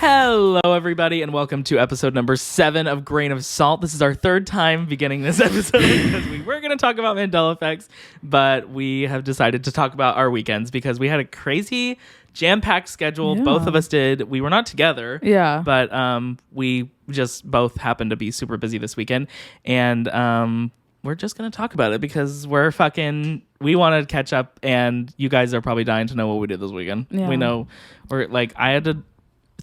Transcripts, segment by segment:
Hello, everybody, and welcome to episode number 7 of Grain of Salt. This is our third time beginning this episode because we were going to talk about Mandela effects, but we have decided to talk about our weekends because we had a crazy jam-packed schedule. Yeah. Both of us did. We were not together. Yeah. But we just both happened to be super busy this weekend, and we're just going to talk about it because we want to catch up, and you guys are probably dying to know what we did this weekend. Yeah. We know, I had to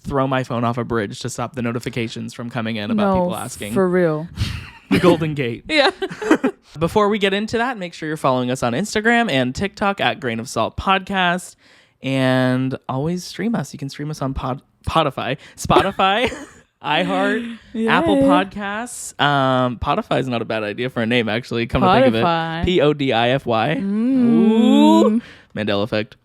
throw my phone off a bridge to stop the notifications from coming in about people asking. For real. The Golden Gate. Yeah. Before we get into that, make sure you're following us on Instagram and TikTok at Grain of Salt Podcast. And always stream us. You can stream us on Spotify, iHeart, Yay. Apple Podcasts. Spotify is not a bad idea for a name, actually. Come to think of it. Podify. Ooh. Mandela effect.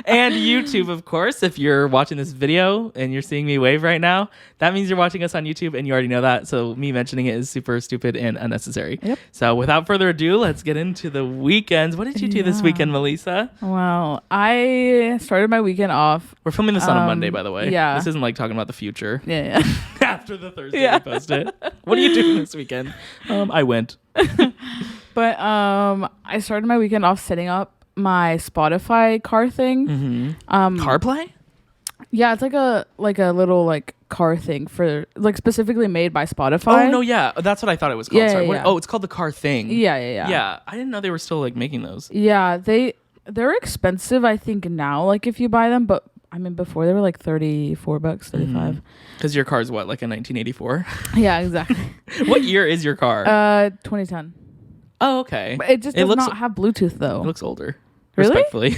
And YouTube, of course. If you're watching this video and you're seeing me wave right now, that means you're watching us on YouTube, and you already know that. So me mentioning it is super stupid and unnecessary. Yep. So without further ado, let's get into the weekends. What did you do this weekend, Melisa? Well, I started my weekend off. We're filming this on a Monday, by the way. Yeah. This isn't like talking about the future. Yeah. After the Thursday we post it. What are you doing this weekend? I went. But I started my weekend off setting up my Spotify car thing. Mm-hmm. CarPlay? Yeah, it's like a little like car thing for like specifically made by Spotify. Oh no, yeah, that's what I thought it was called. Yeah, Sorry. yeah. Oh, it's called the car thing. Yeah. Yeah, I didn't know they were still like making those. Yeah, they're expensive, I think now, like if you buy them, but I mean before they were like $34, $35. Because your car's what, like a 1984? Yeah, exactly. What year is your car? 2010. Oh, okay. But it just does not have Bluetooth though. It looks older. Really? Respectfully.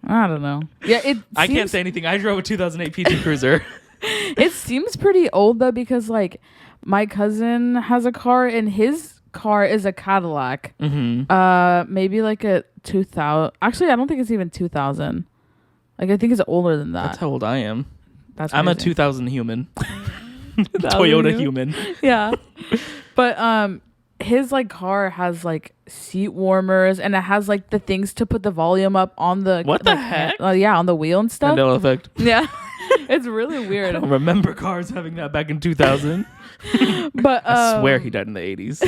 I don't know. Yeah, I can't say anything. I drove a 2008 PT Cruiser. It seems pretty old though, because like my cousin has a car and his car is a Cadillac. Mm-hmm. Maybe like a 2000. Actually, I don't think it's even 2000. Like I think it's older than that. That's how old I am. I'm a 2000 human. Toyota human. Yeah. But his like car has like seat warmers, and it has like the things to put the volume up on the heck? Yeah, on the wheel and stuff. Mandela effect. Yeah. It's really weird. I don't remember cars having that back in 2000. But I swear he died in the 80s.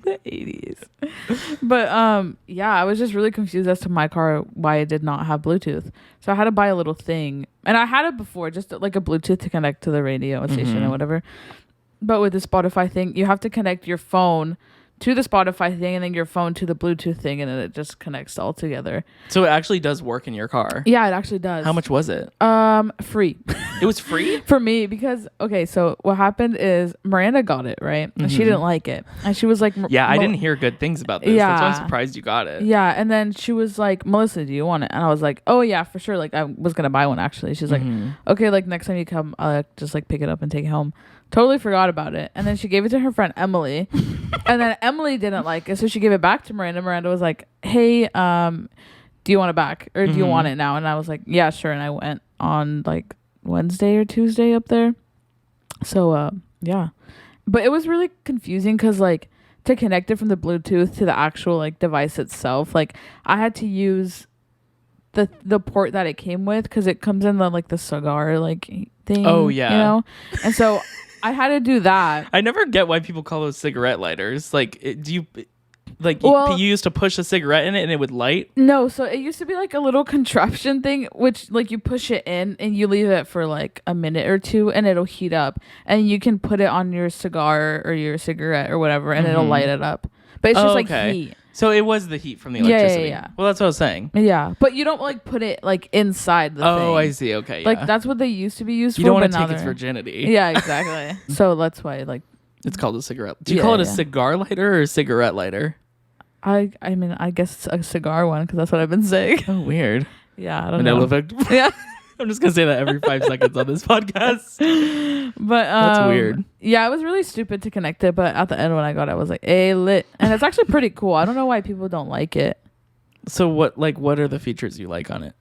The 80s. But yeah, I was just really confused as to my car, why it did not have Bluetooth. So I had to buy a little thing, and I had it before, just like a Bluetooth to connect to the radio station or whatever. But with the Spotify thing, you have to connect your phone to the Spotify thing and then your phone to the Bluetooth thing, and then it just connects all together. So it actually does work in your car? Yeah, it actually does. How much was it? Free. It was free? For me, because, okay, so what happened is Miranda got it, right? And she didn't like it. And she was like... Yeah, I didn't hear good things about this. Yeah. That's why I'm surprised you got it. Yeah, and then she was like, Melissa, do you want it? And I was like, oh, yeah, for sure. Like, I was going to buy one, actually. She's like, okay, like, next time you come, I'll just, like, pick it up and take it home. Totally forgot about it. And then she gave it to her friend Emily. And then Emily didn't like it, so she gave it back to Miranda. Miranda was like, hey, do you want it back? Or do you want it now? And I was like, yeah, sure. And I went on, like, Wednesday or Tuesday up there. So, yeah. But it was really confusing because, like, to connect it from the Bluetooth to the actual, like, device itself, like, I had to use the port that it came with because it comes in the cigar, like, thing. Oh, yeah. You know? And so... I had to do that. I never get why people call those cigarette lighters. Like, you used to push a cigarette in it and it would light? No, so it used to be like a little contraption thing, which like you push it in and you leave it for like a minute or two and it'll heat up. And you can put it on your cigar or your cigarette or whatever and it'll light it up. But it's just like heat. So it was the heat from the electricity. Yeah. Well, that's what I was saying. Yeah, but you don't like put it like inside the thing. Oh, I see. Okay, yeah. Like that's what they used to be used for. You don't want to take its virginity. Yeah, exactly. So that's why like it's called a cigarette. Do you call it a cigar lighter or a cigarette lighter? I mean, I guess it's a cigar one because that's what I've been saying. Oh, weird. Yeah, I don't know. Effect. Yeah. I'm just gonna say that every 5 seconds on this podcast. But that's weird. Yeah, it was really stupid to connect it, but at the end when I got it, I was like, "Hey, lit," and it's actually pretty cool. I don't know why people don't like it. So what are the features you like on it?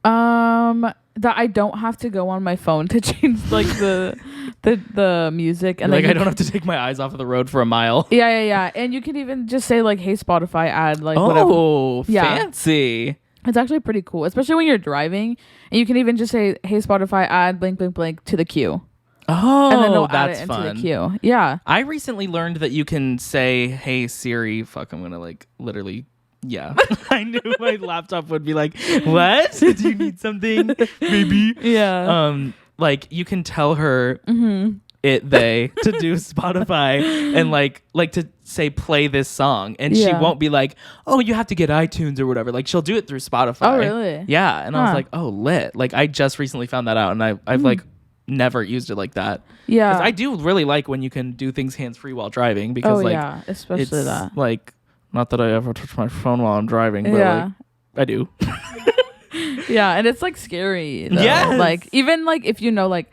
That I don't have to go on my phone to change like the music, and like I don't have to take my eyes off of the road for a mile. Yeah, and you can even just say like, "Hey Spotify, add like whatever." Oh, fancy. It's actually pretty cool, especially when you're driving, and you can even just say, "Hey Spotify, add blank blank blank to the queue." Oh, and then they'll add that's it into fun. the queue. Yeah. I recently learned that you can say, "Hey Siri," fuck, I'm gonna like literally. Yeah, I knew my laptop would be like, "What? Do you need something, baby?" Yeah. Like you can tell her Mm-hmm. they to do Spotify and like to say play this song, and she Yeah. won't be like, "Oh, you have to get iTunes or whatever." Like she'll do it through Spotify. Oh, really? Yeah, and I was Huh. like, "Oh, lit!" Like I just recently found that out, and I've like never used it like that. Yeah. 'Cause I do really like when you can do things hands free while driving because like yeah, especially it's that. like not that I ever touch my phone while I'm driving, but Yeah. like I do. Yeah, and it's like scary. Though. Yes. Like even like if you know like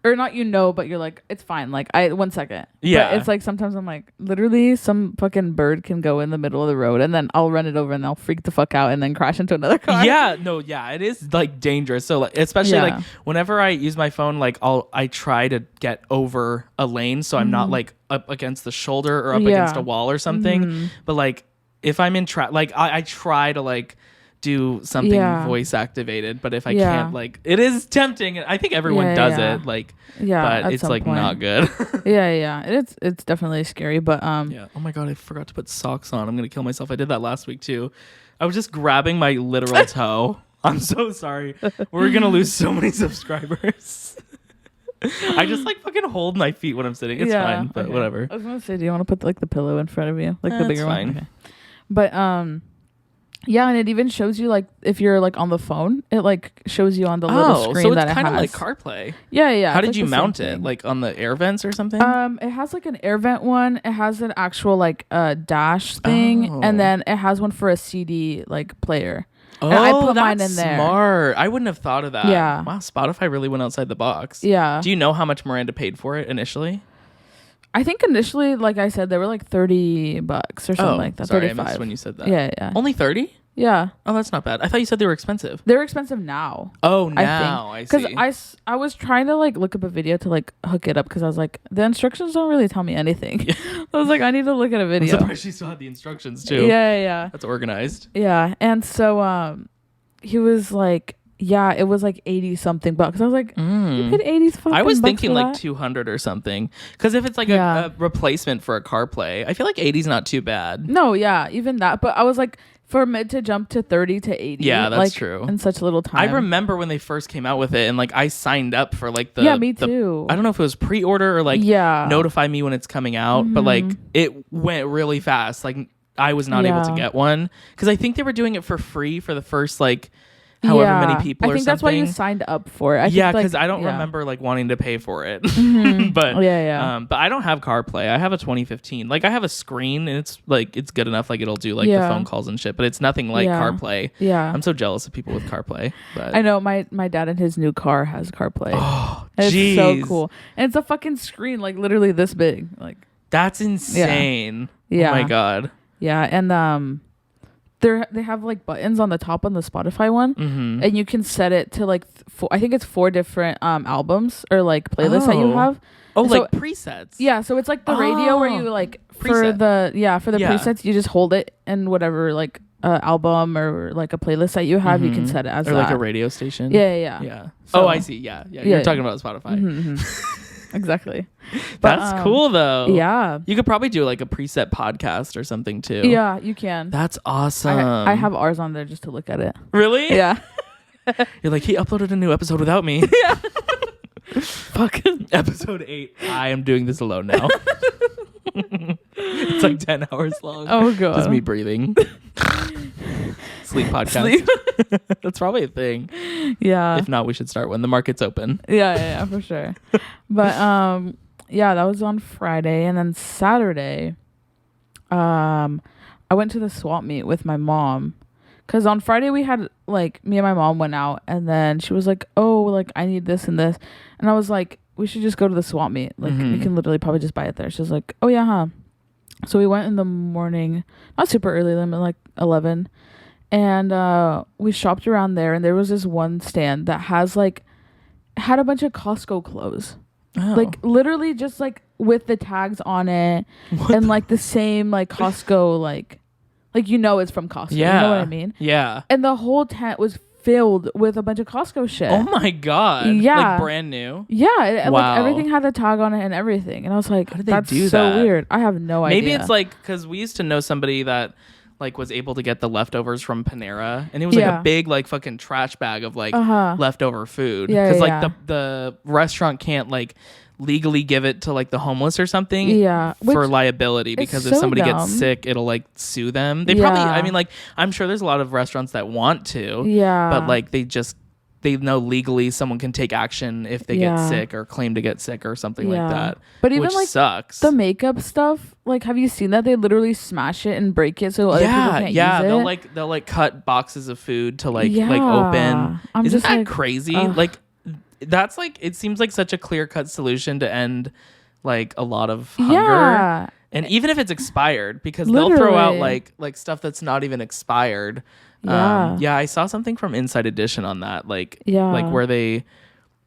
or not but you're like it's fine. Like 1 second. Yeah. But it's like sometimes I'm like literally some fucking bird can go in the middle of the road and then I'll run it over and I'll freak the fuck out and then crash into another car. Yeah, no, yeah, it is like dangerous. So like, especially like whenever I use my phone, like I try to get over a lane so I'm not like up against the shoulder or up against a wall or something. But like if I'm in like I try to like do something voice activated, but if I can't, like it is tempting. I think everyone does it, like but it's like not good. yeah, it's definitely scary, but yeah. Oh my god, I forgot to put socks on. I'm gonna kill myself. I did that last week too. I was just grabbing my literal toe. I'm so sorry. We're gonna lose so many subscribers. I just like fucking hold my feet when I'm sitting. It's fine, but whatever. I was gonna say, do you want to put like the pillow in front of you, like the bigger fine. one? Okay. But yeah, and it even shows you like if you're like on the phone, it like shows you on the little screen so that it's it kind of has. like CarPlay. Yeah. How it's did like you the same mount it? thing. Like on the air vents or something? It has like an air vent one. It has an actual like dash thing, and then it has one for a CD like player. Oh, and I put mine that's in there. smart. I wouldn't have thought of that. Yeah. Wow, Spotify really went outside the box. Yeah. Do you know how much Miranda paid for it initially? I think initially, like I said, they were like $30 or something like that. Sorry, 35. I missed when you said that. Yeah. Only 30? Yeah. Oh, that's not bad. I thought you said they were expensive. They're expensive now. Oh, now I see. Because I was trying to like look up a video to like hook it up because I was like, the instructions don't really tell me anything. I was like, I need to look at a video. I'm surprised she still had the instructions too. Yeah. That's organized. Yeah. And so he was like, yeah, it was like 80 something bucks. I was like, you paid 80 fucking I was bucks thinking for like that? 200 or something. Because if it's like a replacement for a CarPlay, I feel like 80 is not too bad. No, yeah, even that. But I was like, for mid to jump to 30 to 80. Yeah, that's like, true. In such little time. I remember when they first came out with it, and like I signed up for like the me too. I don't know if it was pre-order or like notify me when it's coming out, but like it went really fast. Like I was not able to get one because I think they were doing it for free for the first like however many people. I think that's why you signed up for it. Because I don't remember like wanting to pay for it. But but I don't have CarPlay. I have a 2015. Like I have a screen and it's like it's good enough. Like it'll do like the phone calls and shit. But it's nothing like CarPlay. Yeah, I'm so jealous of people with CarPlay. But I know my dad in his new car has CarPlay. Oh, it's so cool, and it's a fucking screen like literally this big. Like that's insane. Yeah. Oh my god. Yeah, and they have like buttons on the top on the Spotify one, and you can set it to like I think it's 4 different albums or like playlists that you have. Oh, so, like presets. Yeah, so it's like the radio where you like for the presets you just hold it and whatever like album or like a playlist that you have you can set it as or like a radio station. Yeah. So, I see. Yeah. You're talking about Spotify. Exactly. That's cool though. Yeah. You could probably do like a preset podcast or something too. Yeah, you can. That's awesome. I have ours on there just to look at it. Really? Yeah. You're like, he uploaded a new episode without me. Yeah. Fucking episode 8. I am doing this alone now. It's like 10 hours long. Oh god. Just me breathing. Sleep podcast. Sleep. That's probably a thing. Yeah. If not, we should start when the market's open. Yeah, for sure. But that was on Friday, and then Saturday I went to the swap meet with my mom. Cause on Friday we had like me and my mom went out, and then she was like, "Oh, like I need this and this," and I was like, "We should just go to the swap meet. Like we can literally probably just buy it there." She was like, "Oh yeah, huh?" So we went in the morning, not super early, like 11, and we shopped around there, and there was this one stand that had a bunch of Costco clothes, like literally just like with the tags on it, and like the same like Costco like Like, it's from Costco. Yeah. You know what I mean? Yeah. And the whole tent was filled with a bunch of Costco shit. Oh my God. Yeah. Like brand new. Yeah. Wow. Like everything had the tag on it and everything. And I was like, how did they that's do so that? weird. I have no idea. Maybe it's like, because we used to know somebody that like was able to get the leftovers from Panera, and it was like a big like fucking trash bag of like leftover food. Because like the restaurant can't like legally give it to like the homeless or something for liability, because if somebody gets sick, it'll like sue them. They probably, I mean, like, I'm sure there's a lot of restaurants that want to, but like they know legally someone can take action if they get sick or claim to get sick or something like that. But even which like sucks. the makeup stuff, like, have you seen that they literally smash it and break it so other people can't use it? They'll like cut boxes of food to like open. Isn't that crazy? Like, that's like, it seems like such a clear-cut solution to end like a lot of hunger. And even if it's expired, because they'll throw out like stuff that's not even expired. I saw something from Inside Edition on that, like where they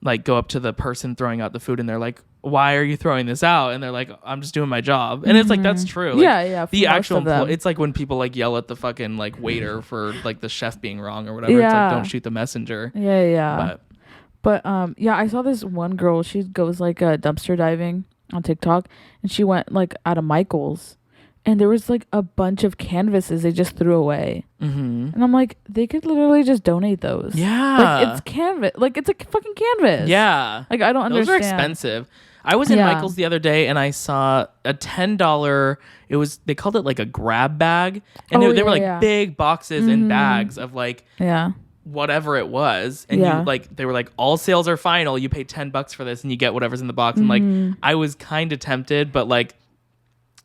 like go up to the person throwing out the food and they're like, why are you throwing this out? And they're like, I'm just doing my job. And it's like, that's true. Like, the actual it's like when people like yell at the fucking like waiter for like the chef being wrong or whatever. It's like, don't shoot the messenger. But I saw this one girl, she goes like dumpster diving on TikTok, and she went like out of Michael's, and there was like a bunch of canvases they just threw away. And I'm like, they could literally just donate those. Like, it's canvas, like it's a fucking canvas. Like, I don't understand. Those are expensive. I was in Michael's the other day and I saw a $10, they called it like a grab bag, and they were like big boxes and bags of like whatever it was, and you like, they were like, all sales are final, you pay $10 for this and you get whatever's in the box. And like, I was kind of tempted, but like,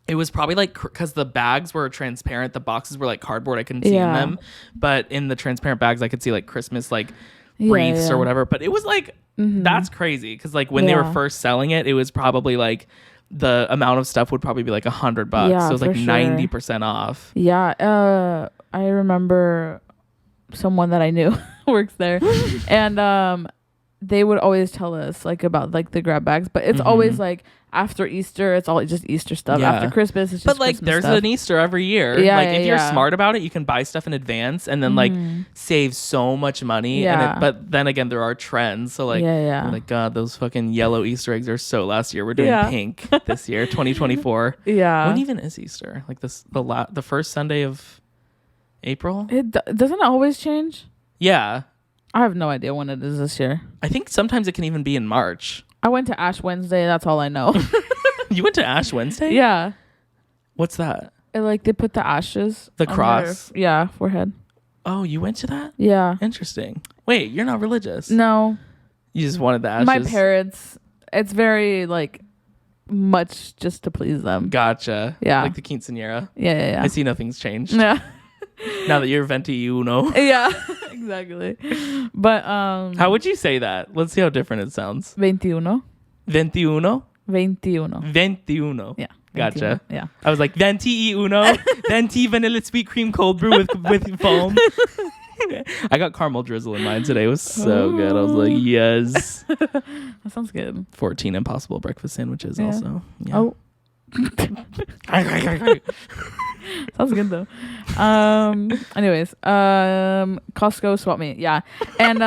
it was probably like, because the bags were transparent, the boxes were like cardboard, I couldn't see in them, but in the transparent bags I could see like Christmas like wreaths or whatever. But it was like, that's crazy, because like when they were first selling it, it was probably like the amount of stuff would probably be like $100, so it was like 90% off. I remember someone that I knew works there, and they would always tell us like about like the grab bags, but it's always like after Easter, it's all just Easter stuff. After Christmas, it's just but like Christmas there's stuff. an Easter every year. Like if you're smart about it, you can buy stuff in advance and then like save so much money. But then again, there are trends. So like, oh my God, those fucking yellow Easter eggs are so last year. We're doing pink this year, 2024. When even is Easter? Like the first Sunday of April? Doesn't it always change? Yeah. I have no idea when it is this year. I think sometimes it can even be in March. I went to Ash Wednesday. That's all I know. You went to Ash Wednesday? Yeah. What's that? Like they put the ashes. The cross? Forehead. Oh, you went to that? Yeah. Interesting. Wait, you're not religious? No. You just wanted the ashes? My parents. It's very like much just to please them. Gotcha. Yeah. Like the quinceañera. Yeah. I see nothing's changed. Yeah. Now that you're 21. Yeah, exactly. But how would you say that? Let's see how different it sounds. 21. 21? 21. 21. Yeah. Gotcha. 21. Yeah. I was like 21. 20 vanilla sweet cream cold brew with foam. I got caramel drizzle in mine today. It was so good. I was like, yes. That sounds good. 14 impossible breakfast sandwiches also. Yeah. Oh. Sounds good though. Anyways, Costco swap meet. Yeah. And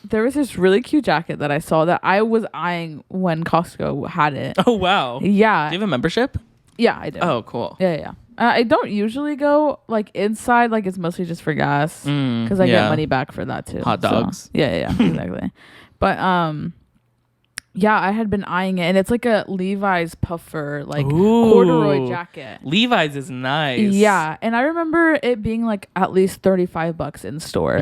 there was this really cute jacket that I saw that I was eyeing when Costco had it. Oh wow. Yeah. Do you have a membership? Yeah, I do. Oh, cool. Yeah. I don't usually go like inside, like it's mostly just for gas because I get money back for that too. Hot dogs. So, yeah, exactly. But I had been eyeing it, and it's like a Levi's puffer, like corduroy jacket. Levi's is nice. Yeah, and I remember it being like at least $35 in store.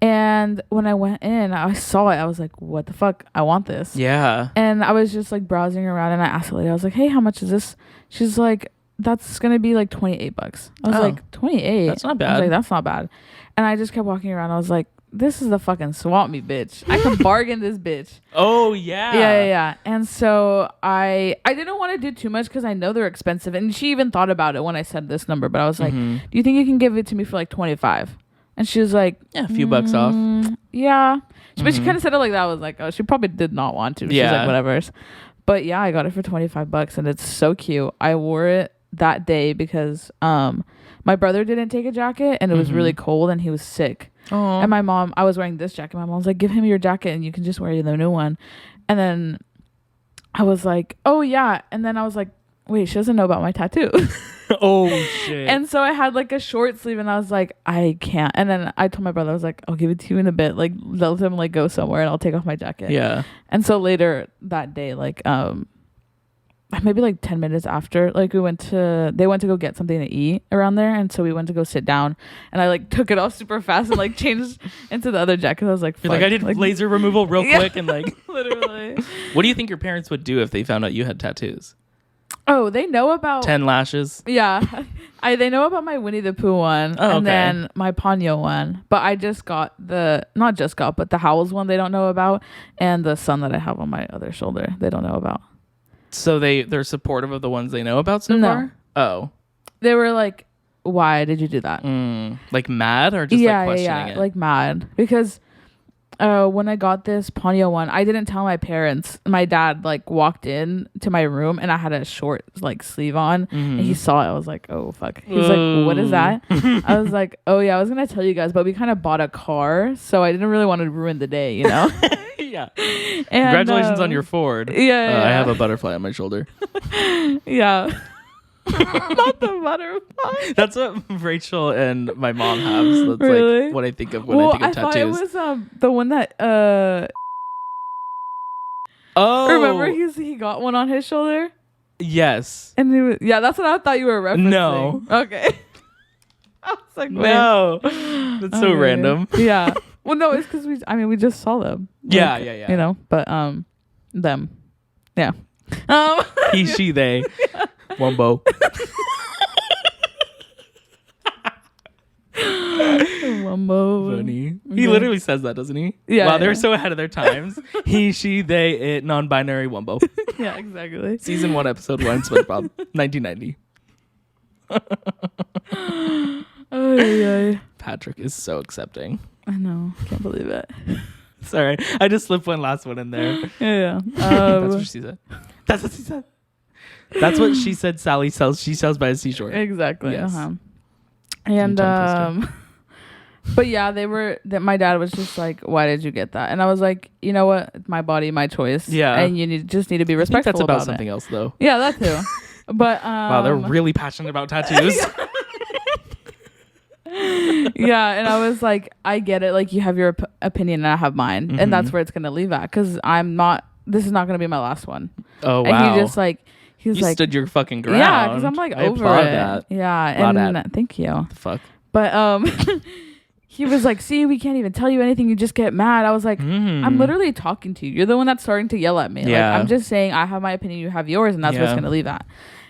And when I went in, I saw it. I was like, "What the fuck? I want this." Yeah. And I was just like browsing around, and I asked the lady, I was like, "Hey, how much is this?" She's like, "That's gonna be like $28." I was like, "28? That's not bad." I was like, "That's not bad." And I just kept walking around. I was like, this is the fucking swap me, bitch. I can bargain this bitch. Oh yeah. Yeah. And so I didn't want to do too much because I know they're expensive. And she even thought about it when I said this number. But I was like, do you think you can give it to me for like 25? And she was like, a few bucks off. Yeah. But she kind of said it like that. I was like, oh, she probably did not want to. She's like, whatever. But yeah, I got it for $25 and it's so cute. I wore it that day because my My brother didn't take a jacket, and it was really cold, and he was sick. Aww. And my mom, I was wearing this jacket. My mom was like, give him your jacket, and you can just wear the new one. And then I was like, oh, yeah. And then I was like, wait, she doesn't know about my tattoo. Oh, shit. And so I had like a short sleeve, and I was like, I can't. And then I told my brother, I was like, I'll give it to you in a bit. Like, let him like go somewhere, and I'll take off my jacket. Yeah. And so later that day, like, maybe like 10 minutes after, like they went to go get something to eat around there. And so we went to go sit down, and I like took it off super fast and like changed into the other jacket. I was like, you're like, I did like, laser removal real quick. And like, literally. What do you think your parents would do if they found out you had tattoos? Oh, they know about 10 lashes. Yeah. They know about my Winnie the Pooh one, and then my Ponyo one. But I just got but the Howls one they don't know about, and the sun that I have on my other shoulder they don't know about. So they're supportive of the ones they know about so far? Oh. They were like, why did you do that? Like mad or just like questioning it? Like mad. Because when I got this Ponyo one, I didn't tell my parents. My dad like walked in to my room, and I had a short like sleeve on, and he saw it. I was like, oh fuck. He was like, what is that? I was like, oh yeah, I was gonna tell you guys, but we kind of bought a car, so I didn't really want to ruin the day, you know. Yeah. And, congratulations on your Ford. Yeah, I have a butterfly on my shoulder. Yeah. Not the butterfly. That's what Rachel and my mom have. So that's really? like what I think of when I think of tattoos. Thought it was the one that oh, remember he got one on his shoulder. Yes. And he was, that's what I thought you were referencing. No. Okay. I was like, wait. No. That's so random. Yeah. Well, no, it's because we just saw them. Like, yeah. You know, but them. Yeah. He, she, they. Yeah. Wumbo. Wumbo. Funny. He literally says that, doesn't he? Yeah. Wow, they're so ahead of their times. He, she, they, it, non-binary Wumbo. Yeah, exactly. Season 1, episode 1, SpongeBob, 1990. Patrick is so accepting. I know. Can't believe it. Sorry. I just slipped one last one in there. Yeah. That's what she said. That's what she said. That's what she said Sally sells. She sells by the seashore. Exactly. Yes. And but yeah, my dad was just like, why did you get that? And I was like, you know what? It's my body, my choice. Yeah. And you just need to be respectful. That's about it. something else though. Yeah, that too. But wow, they're really passionate about tattoos. Yeah, and I was like, I get it. Like, you have your opinion and I have mine. And that's where it's going to leave at. Because this is not going to be my last one. Oh, wow. And he just like, you stood your fucking ground. Yeah, because I'm like over it. That. Yeah, and thank you. What the fuck? But he was like, see, we can't even tell you anything. You just get mad. I was like, I'm literally talking to you. You're the one that's starting to yell at me. Yeah. Like, I'm just saying I have my opinion, you have yours, and that's where it's going to leave at.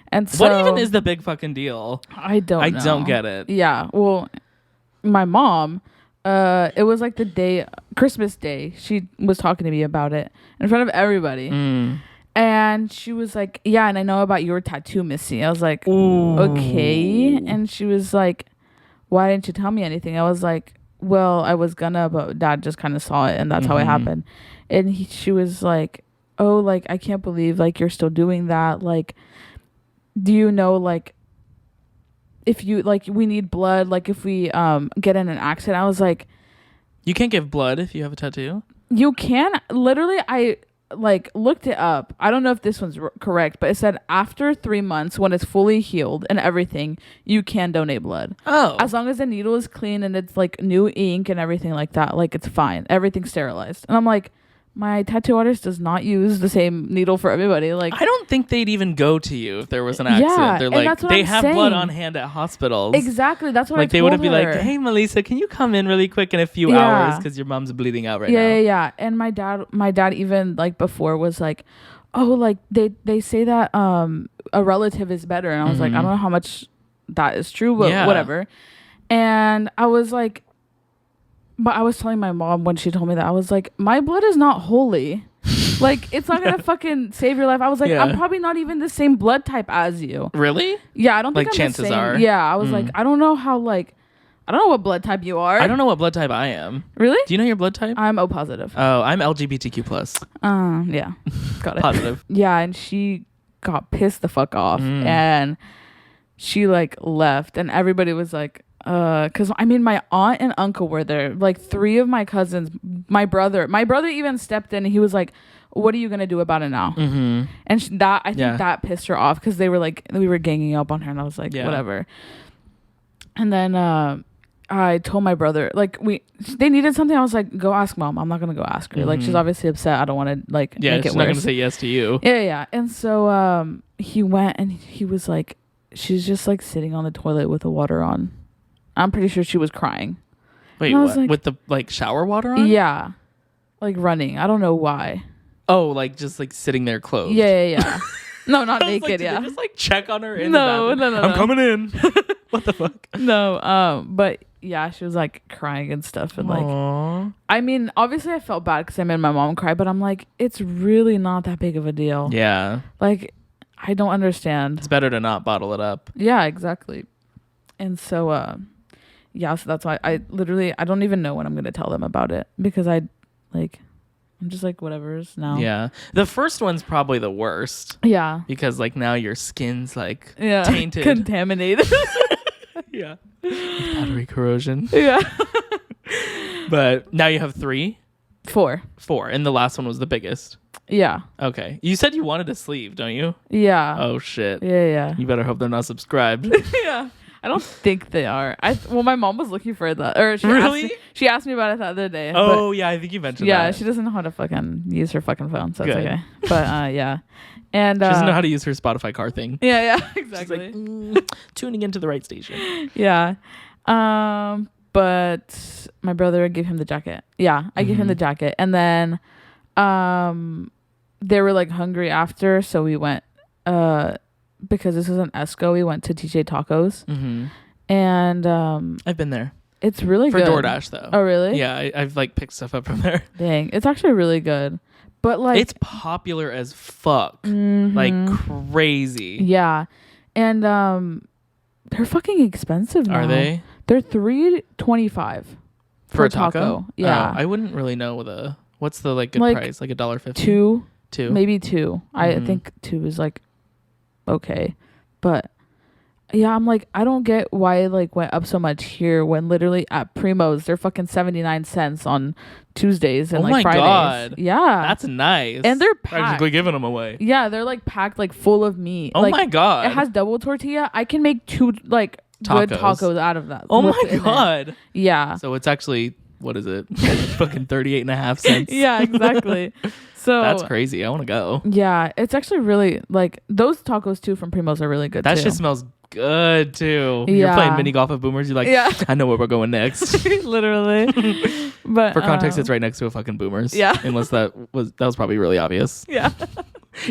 And so, what even is the big fucking deal? I don't get it. Yeah. Well, my mom, it was like the day, Christmas Day, she was talking to me about it in front of everybody. And she was like, yeah, and I know about your tattoo, Missy. I was like, ooh. Okay. And she was like, why didn't you tell me anything? I was like, well, I was gonna, but Dad just kind of saw it, and that's how it happened. And she was like, oh, like, I can't believe, like, you're still doing that. Like, do you know, like, if you, like, we need blood, like, if we get in an accident. I was like, you can't give blood if you have a tattoo? You can. Literally, I like looked it up. I don't know if this one's correct, but it said after 3 months, when it's fully healed and everything, you can donate blood. Oh, as long as the needle is clean and it's like new ink and everything like that, like, it's fine. Everything's sterilized. And I'm like, my tattoo artist does not use the same needle for everybody. Like, I don't think they'd even go to you if there was an accident. Yeah, they're like, they have blood on hand at hospitals. Exactly. That's what like, I they told would be her. like, hey, Melisa, can you come in really quick in a few hours because your mom's bleeding out right now? Yeah. And my dad even, like, before was like, oh, like, they say that a relative is better. And I was like, I don't know how much that is true, but whatever. And I was like, but I was telling my mom when she told me that, I was like, my blood is not holy. Like, it's not gonna fucking save your life. I was like, I'm probably not even the same blood type as you. Really? Yeah, I don't think like, I'm chances the same. are. Yeah, I was like, I don't know what blood type you are. I don't know what blood type I am. Really? Do you know your blood type? I'm O positive. Oh, I'm LGBTQ plus. Yeah, got it. Positive. Yeah, and she got pissed the fuck off, and she like left, and everybody was like, because I mean, my aunt and uncle were there, like 3 of my cousins, my brother even stepped in, and he was like, what are you gonna do about it now? Mm-hmm. And I think that pissed her off, because they were like, we were ganging up on her, and I was like, whatever. And then I told my brother, like, they needed something. I was like, go ask mom. I'm not gonna go ask her. Like, she's obviously upset. I don't want to like make it worse. She's not gonna say yes to you. Yeah. And so he went, and he was like, she's just like sitting on the toilet with the water on. I'm pretty sure she was crying. Wait, what? Like, with the like shower water on? Yeah, like running. I don't know why. Oh, like just like sitting there clothed. Yeah. No, not naked. Did they just like check on her in no, the bathroom? No. I'm coming in. What the fuck? No, but yeah, she was like crying and stuff, and Aww. like, I mean, obviously I felt bad because I made my mom cry, but I'm like, it's really not that big of a deal. Yeah. Like, I don't understand. It's better to not bottle it up. Yeah, exactly. And so, so that's why I don't even know when I'm gonna tell them about it, because I'm just like, whatever's now. Yeah. The first one's probably the worst. Yeah. Because like now your skin's like tainted. Contaminated. Yeah. Battery corrosion. Yeah. But now you have 3? 4. And the last one was the biggest. Yeah. Okay. You said you wanted a sleeve, don't you? Yeah. Oh shit. Yeah. You better hope they're not subscribed. Yeah. I don't think they are. My mom was looking for that. Or she asked me about it the other day. Oh, yeah, I think you mentioned that. Yeah, she doesn't know how to fucking use her fucking phone, so it's okay. But yeah. And she doesn't know how to use her Spotify car thing. Yeah, exactly. She's like, tuning into the right station. Yeah. But my brother gave him the jacket. Yeah, I gave him the jacket. And then they were like hungry after, so we went because this was an Esco, we went to TJ Tacos. And I've been there. It's really good. For DoorDash though. Oh really? Yeah, I've like picked stuff up from there. Dang, it's actually really good. But like, it's popular as fuck. Like crazy. Yeah. And they're fucking expensive now. Are they? They're $3.25 for a taco. Yeah. I wouldn't really know what's the like good price? Like $1.50? 2. Maybe 2. I think 2 is like okay. But yeah, I'm like, I don't get why it like went up so much here when literally at Primo's they're fucking 79 cents on Tuesdays and like Fridays. God. Yeah. That's nice. And they're packed. Practically giving them away. Yeah, they're like packed like full of meat. Oh like, my God. It has double tortilla. I can make 2 like good tacos out of that. Oh my God. Yeah. So it's actually, what is it? Fucking 38.5 cents. Yeah, exactly. So that's crazy. I want to go. Yeah, it's actually really like those tacos too from Primo's are really good. That too. shit smells good too. Yeah. You're playing mini golf at Boomers. You're like, I know where we're going next. Literally. But for context, it's right next to a fucking Boomers. Yeah. Unless that was probably really obvious. Yeah.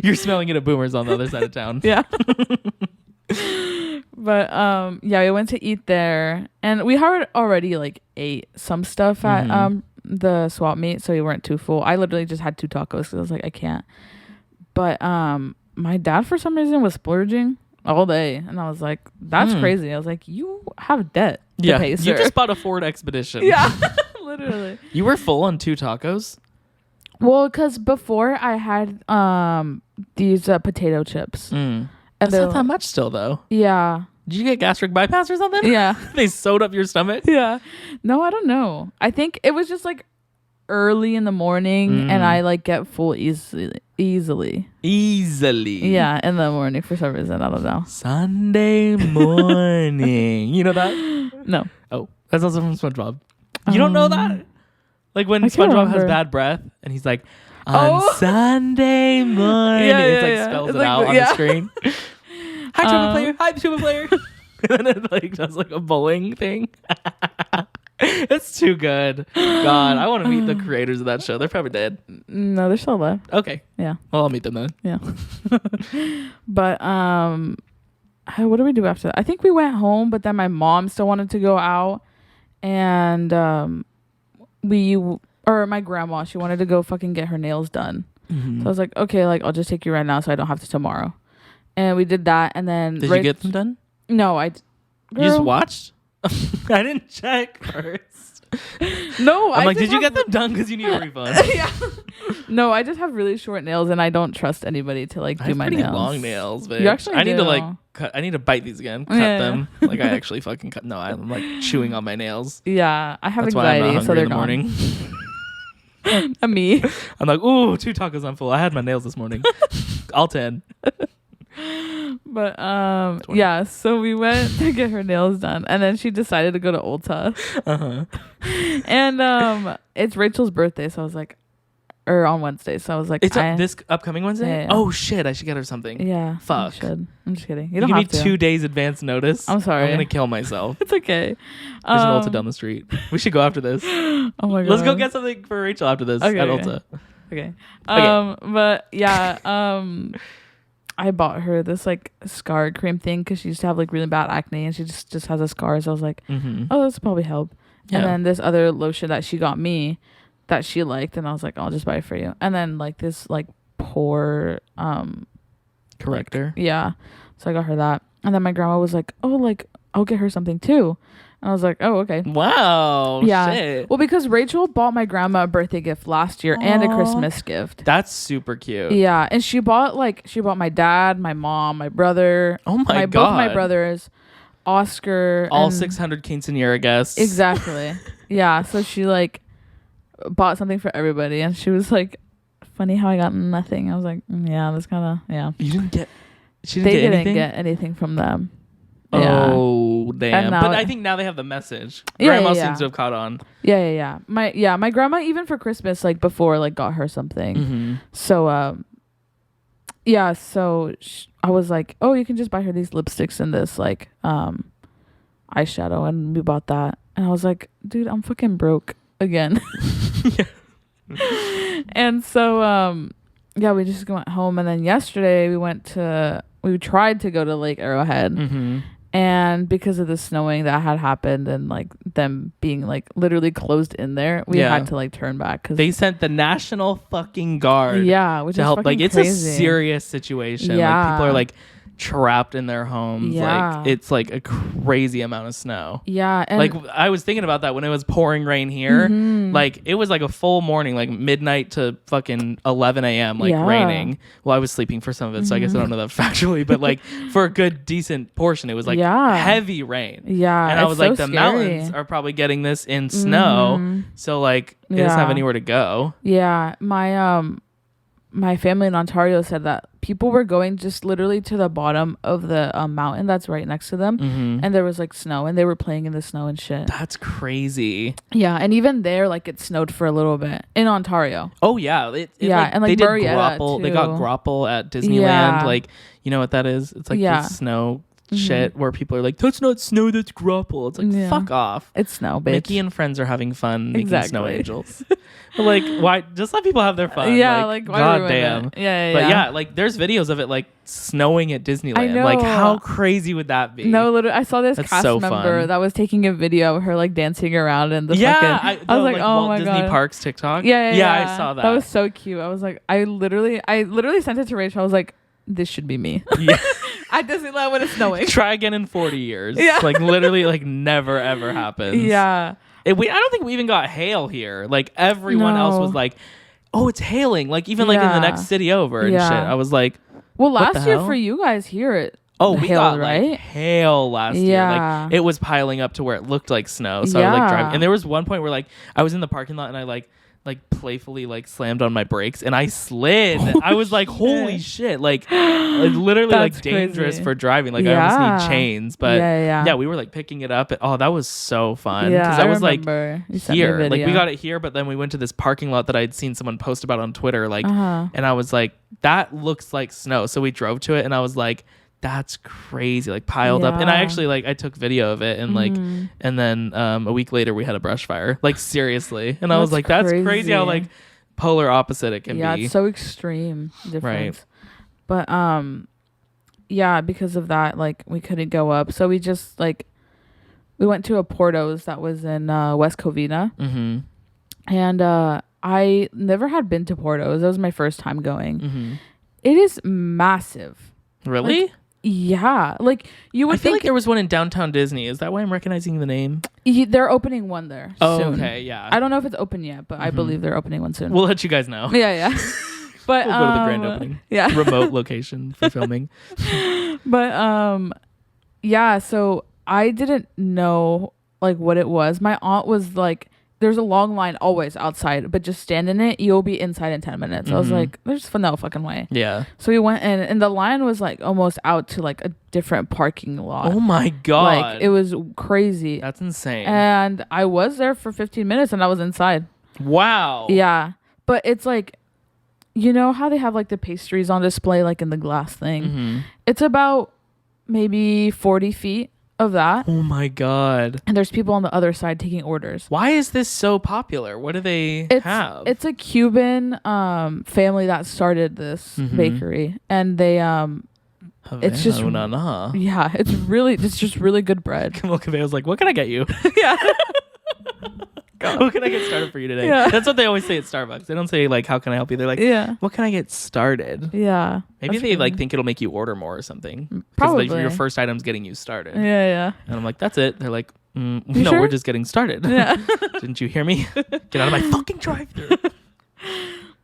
You're smelling it at Boomers on the other side of town. Yeah. But yeah, we went to eat there, and we had already like ate some stuff at the swap meet, so we weren't too full. I literally just had 2 tacos because I was like, I can't. But my dad for some reason was splurging all day, and I was like, that's crazy. I was like, you have debt to pay, sir. You just bought a Ford Expedition. Yeah. Literally. You were full on 2 tacos? Well, because before I had these potato chips. And that's not that much still, though. Yeah. Did you get gastric bypass or something? Yeah. They sewed up your stomach? Yeah. No, I don't know. I think it was just like early in the morning, and I like get full easily. Yeah, in the morning for some reason. I don't know. Sunday morning. You know that? No. Oh, that's also from SpongeBob. You don't know that? Like when SpongeBob has bad breath and he's like, on Sunday morning. It's like spells it out on the screen. Hi, tuba player. Hi, tuba player. And then it like does like a bowling thing. It's too good. God, I want to meet the creators of that show. They're probably dead. No, they're still alive. Okay. Yeah. Well, I'll meet them then. Yeah. But what do we do after that? I think we went home, but then my mom still wanted to go out, and my grandma, she wanted to go fucking get her nails done. So I was like, okay, like I'll just take you right now so I don't have to tomorrow. And we did that, and then did you get them done? No, You just watched? I didn't check first. No, I'm like, did you get them done because you need a refund? Yeah. No, I just have really short nails, and I don't trust anybody to like do my nails. Pretty long nails, babe. You actually I need to like I need to bite these again. Cut them. Like I actually fucking cut. No, I'm like chewing on my nails. Yeah, I have That's why I'm not anxiety, so hungry they're in the gone. morning. Me. I'm like, ooh, 2 tacos, I'm full. I had my nails this morning. All 10. But 20. yeah, so we went to get her nails done, and then she decided to go to Ulta. And it's Rachel's birthday, so I was like, or on Wednesday, so I was like, it's this upcoming Wednesday. Yeah. Oh shit, I should get her something. Yeah, fuck. You should. I'm just kidding. You Give don't me have to. 2 days advance notice. I'm sorry. I'm gonna kill myself. It's okay. There's an Ulta down the street. We should go after this. Oh my god. Let's go get something for Rachel after this at Ulta. Okay. But yeah, I bought her this like scar cream thing because she used to have like really bad acne, and she just has a scar. So I was like, oh, this will probably help. Yeah. And then this other lotion that she got me that she liked, and I was like, I'll just buy it for you. And then like this like pore corrector. Like, yeah. So I got her that. And then my grandma was like, oh, like I'll get her something too. And I was like, oh, okay. Wow. Yeah. Shit. Well, because Rachel bought my grandma a birthday gift last year and a Christmas gift. That's super cute. Yeah. And she bought my dad, my mom, my brother. Oh my God. Both my brothers, Oscar. All 600 quinceañera guests. Exactly. Yeah. So she like bought something for everybody, and she was like, funny how I got nothing. I was like, yeah, that's kind of, yeah. You didn't get, they didn't get anything from them. Oh, damn. Now, but I think now they have the message. Grandma seems to have caught on. Yeah. My grandma, even for Christmas, like before, like got her something. So, yeah, so I was like, oh, you can just buy her these lipsticks and this like eyeshadow, and we bought that. And I was like, dude, I'm fucking broke again. And so yeah, we just went home, and then yesterday we tried to go to Lake Arrowhead, and because of the snowing that had happened and like them being like literally closed in there, we had to like turn back because they sent the National fucking Guard which to help. Like it's crazy. a serious situation. Like people are like trapped in their homes. Like it's like a crazy amount of snow. And like I was thinking about that when it was pouring rain here. Like it was like a full morning, like midnight to fucking 11 a.m. like raining. Well, I was sleeping for some of it, so I guess I don't know that factually, but like for a good decent portion it was like heavy rain. And I was like, the mountains are probably getting this in snow, so like it doesn't have anywhere to go. My family in Ontario said that people were going just literally to the bottom of the mountain that's right next to them, and there was like snow, and they were playing in the snow and shit. That's crazy. Yeah, and even there, like it snowed for a little bit in Ontario. Oh yeah, and like they did Marietta grapple. too. They got grapple at Disneyland. Like you know what that is? It's like the snow shit where people are like, that's not snow, that's grapple. It's like fuck off. It's snow, bitch. Mickey and friends are having fun making snow angels. But like, why just let people have their fun? Yeah, like why goddamn. Yeah. But yeah, like there's videos of it like snowing at Disneyland. I know. Like how crazy would that be? No, literally, I saw this cast member that was taking a video of her like dancing around in the fucking. I was like, oh Walt my Disney god, Parks TikTok. Yeah, I saw that. That was so cute. I was like, I literally sent it to Rachel. I was like, this should be me. Yeah. At Disneyland when it's snowing. Try again in 40 years. Yeah. Like literally like never ever happens. Yeah. I don't think we even got hail here. Like everyone else was like, oh, it's hailing. Like even like in the next city over and shit. I was like, well, last year for you guys here, we got like hail last year. Like it was piling up to where it looked like snow. So I was like driving, and there was one point where like I was in the parking lot and I like playfully like slammed on my brakes and I slid. I was like, holy shit, like literally like dangerous for driving. Like I almost need chains. But yeah, we were like picking it up. That was so fun. Because I was like here. Like we got it here, but then we went to this parking lot that I'd seen someone post about on Twitter. Like and I was like, that looks like snow. So we drove to it and I was like, that's crazy, like piled up. And I actually like I took video of it and like and then a week later we had a brush fire, like seriously. And I was like, that's crazy how like polar opposite it can be. Yeah, it's so extreme difference. But yeah, because of that, like we couldn't go up, so we just like we went to a Porto's that was in West Covina. And I never had been to Porto's. That was my first time going. It is massive. Really? Like, yeah, like you would. I feel like there was one in downtown Disney. Is that why I'm recognizing the name? They're opening one there soon. Okay, yeah. I don't know if it's open yet, but I believe they're opening one soon. We'll let you guys know. Yeah. But We'll go to the grand opening. Yeah. Remote location for filming. But yeah, so I didn't know like what it was. My aunt was like, there's a long line always outside, but just stand in it, you'll be inside in 10 minutes. I was like, there's no fucking way. Yeah. So we went in, and the line was like almost out to like a different parking lot. Oh my God. Like it was crazy. That's insane. And I was there for 15 minutes and I was inside. Wow. Yeah. But it's like, you know how they have like the pastries on display, like in the glass thing? It's about maybe 40 feet of that. Oh my God. And there's people on the other side taking orders. Why is this so popular? What do they have? It's a Cuban family that started this bakery, and they it's just yeah, it's just really good bread. Camille Cabello was like, what can I get you? Yeah. What can I get started for you today? Yeah. That's what they always say at Starbucks. They don't say like, how can I help you? They're like, yeah, what can I get started? Yeah. Maybe they like think it'll make you order more or something. Probably. Because your first item's getting you started. Yeah. And I'm like, that's it. They're like, no, sure? we're just getting started. Yeah. Didn't you hear me? Get out of my fucking drive-thru.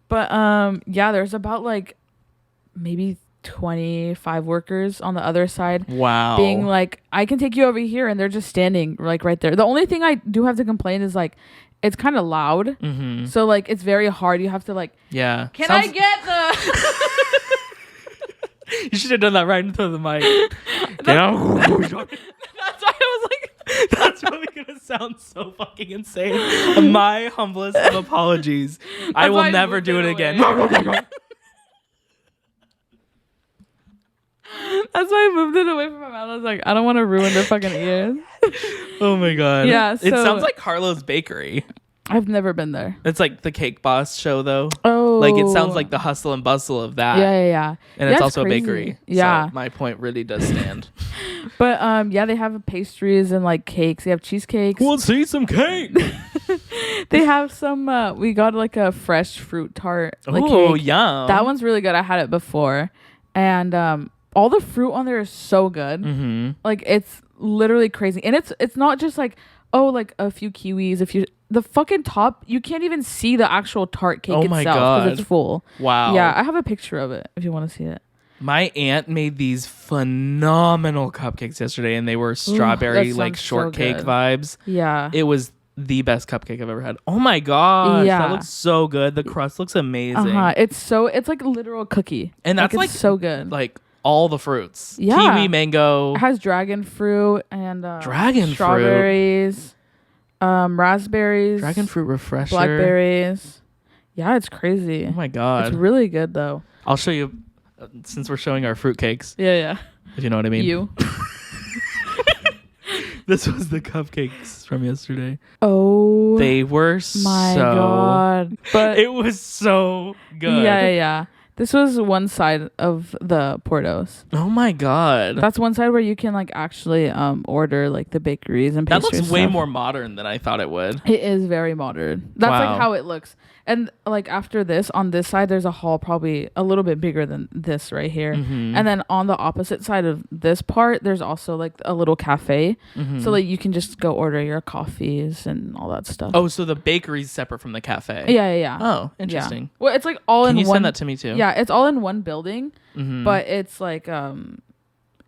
But yeah, there's about like maybe 25 workers on the other side. Wow. Being like, I can take you over here, and they're just standing like right there. The only thing I do have to complain is like, it's kind of loud. So like, it's very hard. You have to like, yeah. I get the You should have done that right into the mic. That's why I was like, that's probably gonna sound so fucking insane. My humblest of apologies. I will never do it again. That's why I moved it away from my mouth. I was like, I don't want to ruin their fucking ears. Oh my God. Yeah, it sounds like Harlow's Bakery. I've never been there. It's like the Cake Boss show though. Oh. Like it sounds like the hustle and bustle of that. Yeah. And it's also crazy. a bakery. Yeah. So my point really does stand. But yeah, they have pastries and like cakes. They have cheesecakes. Let's eat some cake. They have some we got like a fresh fruit tart. Like, oh, cake. yum. That one's really good. I had it before. And all the fruit on there is so good. Like it's literally crazy. And it's not just like, oh, like a few kiwis, the fucking top, you can't even see the actual tart cake itself because it's full. Wow. Yeah, I have a picture of it if you want to see it. My aunt made these phenomenal cupcakes yesterday, and they were strawberry like shortcake vibes. Yeah. It was the best cupcake I've ever had. Oh my gosh. Yeah. That looks so good. The crust looks amazing. It's like a literal cookie. And that's like it's so good. Like all the fruits. Yeah. Kiwi, mango. It has dragon fruit and dragon strawberries, raspberries, dragon fruit refresher, blackberries. Yeah, it's crazy. Oh my God. It's really good though. I'll show you since we're showing our fruit cakes. Yeah. If you know what I mean. You. This was the cupcakes from yesterday. Oh. They were my God. But it was so good. Yeah. This was one side of the Portos. Oh my God. That's one side where you can like actually order like the bakeries and pastries. That looks way more modern than I thought it would. It is very modern. That's like how it looks. And like after this, on this side, there's a hall probably a little bit bigger than this right here. And then on the opposite side of this part, there's also like a little cafe. So like you can just go order your coffees and all that stuff. Oh, so the bakery's separate from the cafe. Yeah. Oh, interesting. Yeah. Well, it's like all in one. Can you send that to me too? Yeah, it's all in one building, but it's like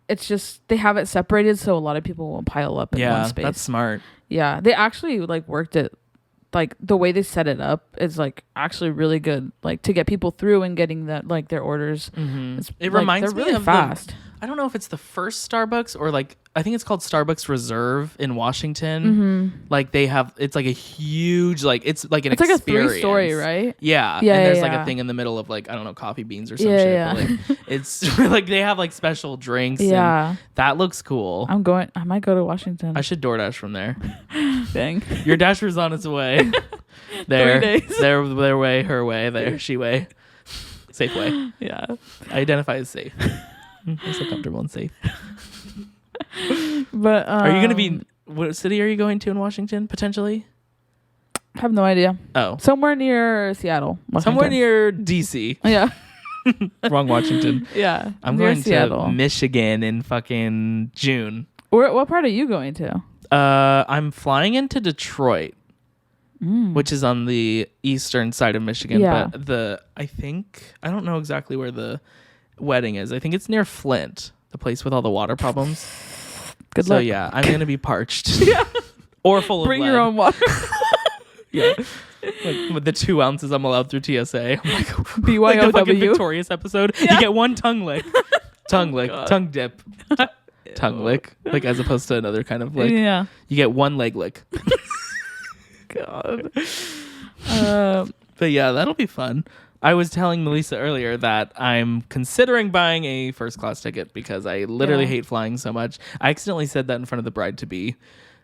it's just they have it separated so a lot of people won't pile up in one space. That's smart. Yeah, they actually like worked it. Like the way they set it up is like actually really good, like to get people through and getting that like their orders. It reminds me really of fast. I don't know if it's the first Starbucks or like I think it's called Starbucks Reserve in Washington. Like they have, it's like a huge it's like an it's experience. Like a 3-story, right? Yeah. And there's like a thing in the middle of like I don't know, coffee beans or some shit. Yeah. But like it's like they have like special drinks. Yeah. And that looks cool. I might go to Washington. I should DoorDash from there. Dang. Your Dasher's on its way. There. 3 days. Their way, her way, there, she way. Safe way. Yeah. I identify as safe. I'm so comfortable and safe. But are you gonna be? What city are you going to in Washington potentially? I have no idea. Oh, somewhere near Seattle. Washington. Somewhere near DC. Yeah. Wrong Washington. Yeah. I'm going Seattle. To Michigan in fucking June. What part are you going to? I'm flying into Detroit. which is on the eastern side of Michigan. Yeah. But I don't know exactly where the wedding is. I think it's near Flint, the place with all the water problems. Good so luck. yeah, I'm gonna be parched. Yeah. Or full of Bring lead. your own water. Yeah. Like with the 2 ounces I'm allowed through TSA. I'm like, BYOW. like the fucking Victorious episode. Yeah. You get one tongue lick. Tongue lick. God. Tongue dip. Tongue lick. Like as opposed to another kind of lick. Yeah. You get one leg lick. God. But yeah, that'll be fun. I was telling Melisa earlier that I'm considering buying a first class ticket because I literally hate flying so much. I accidentally said that in front of the bride-to-be.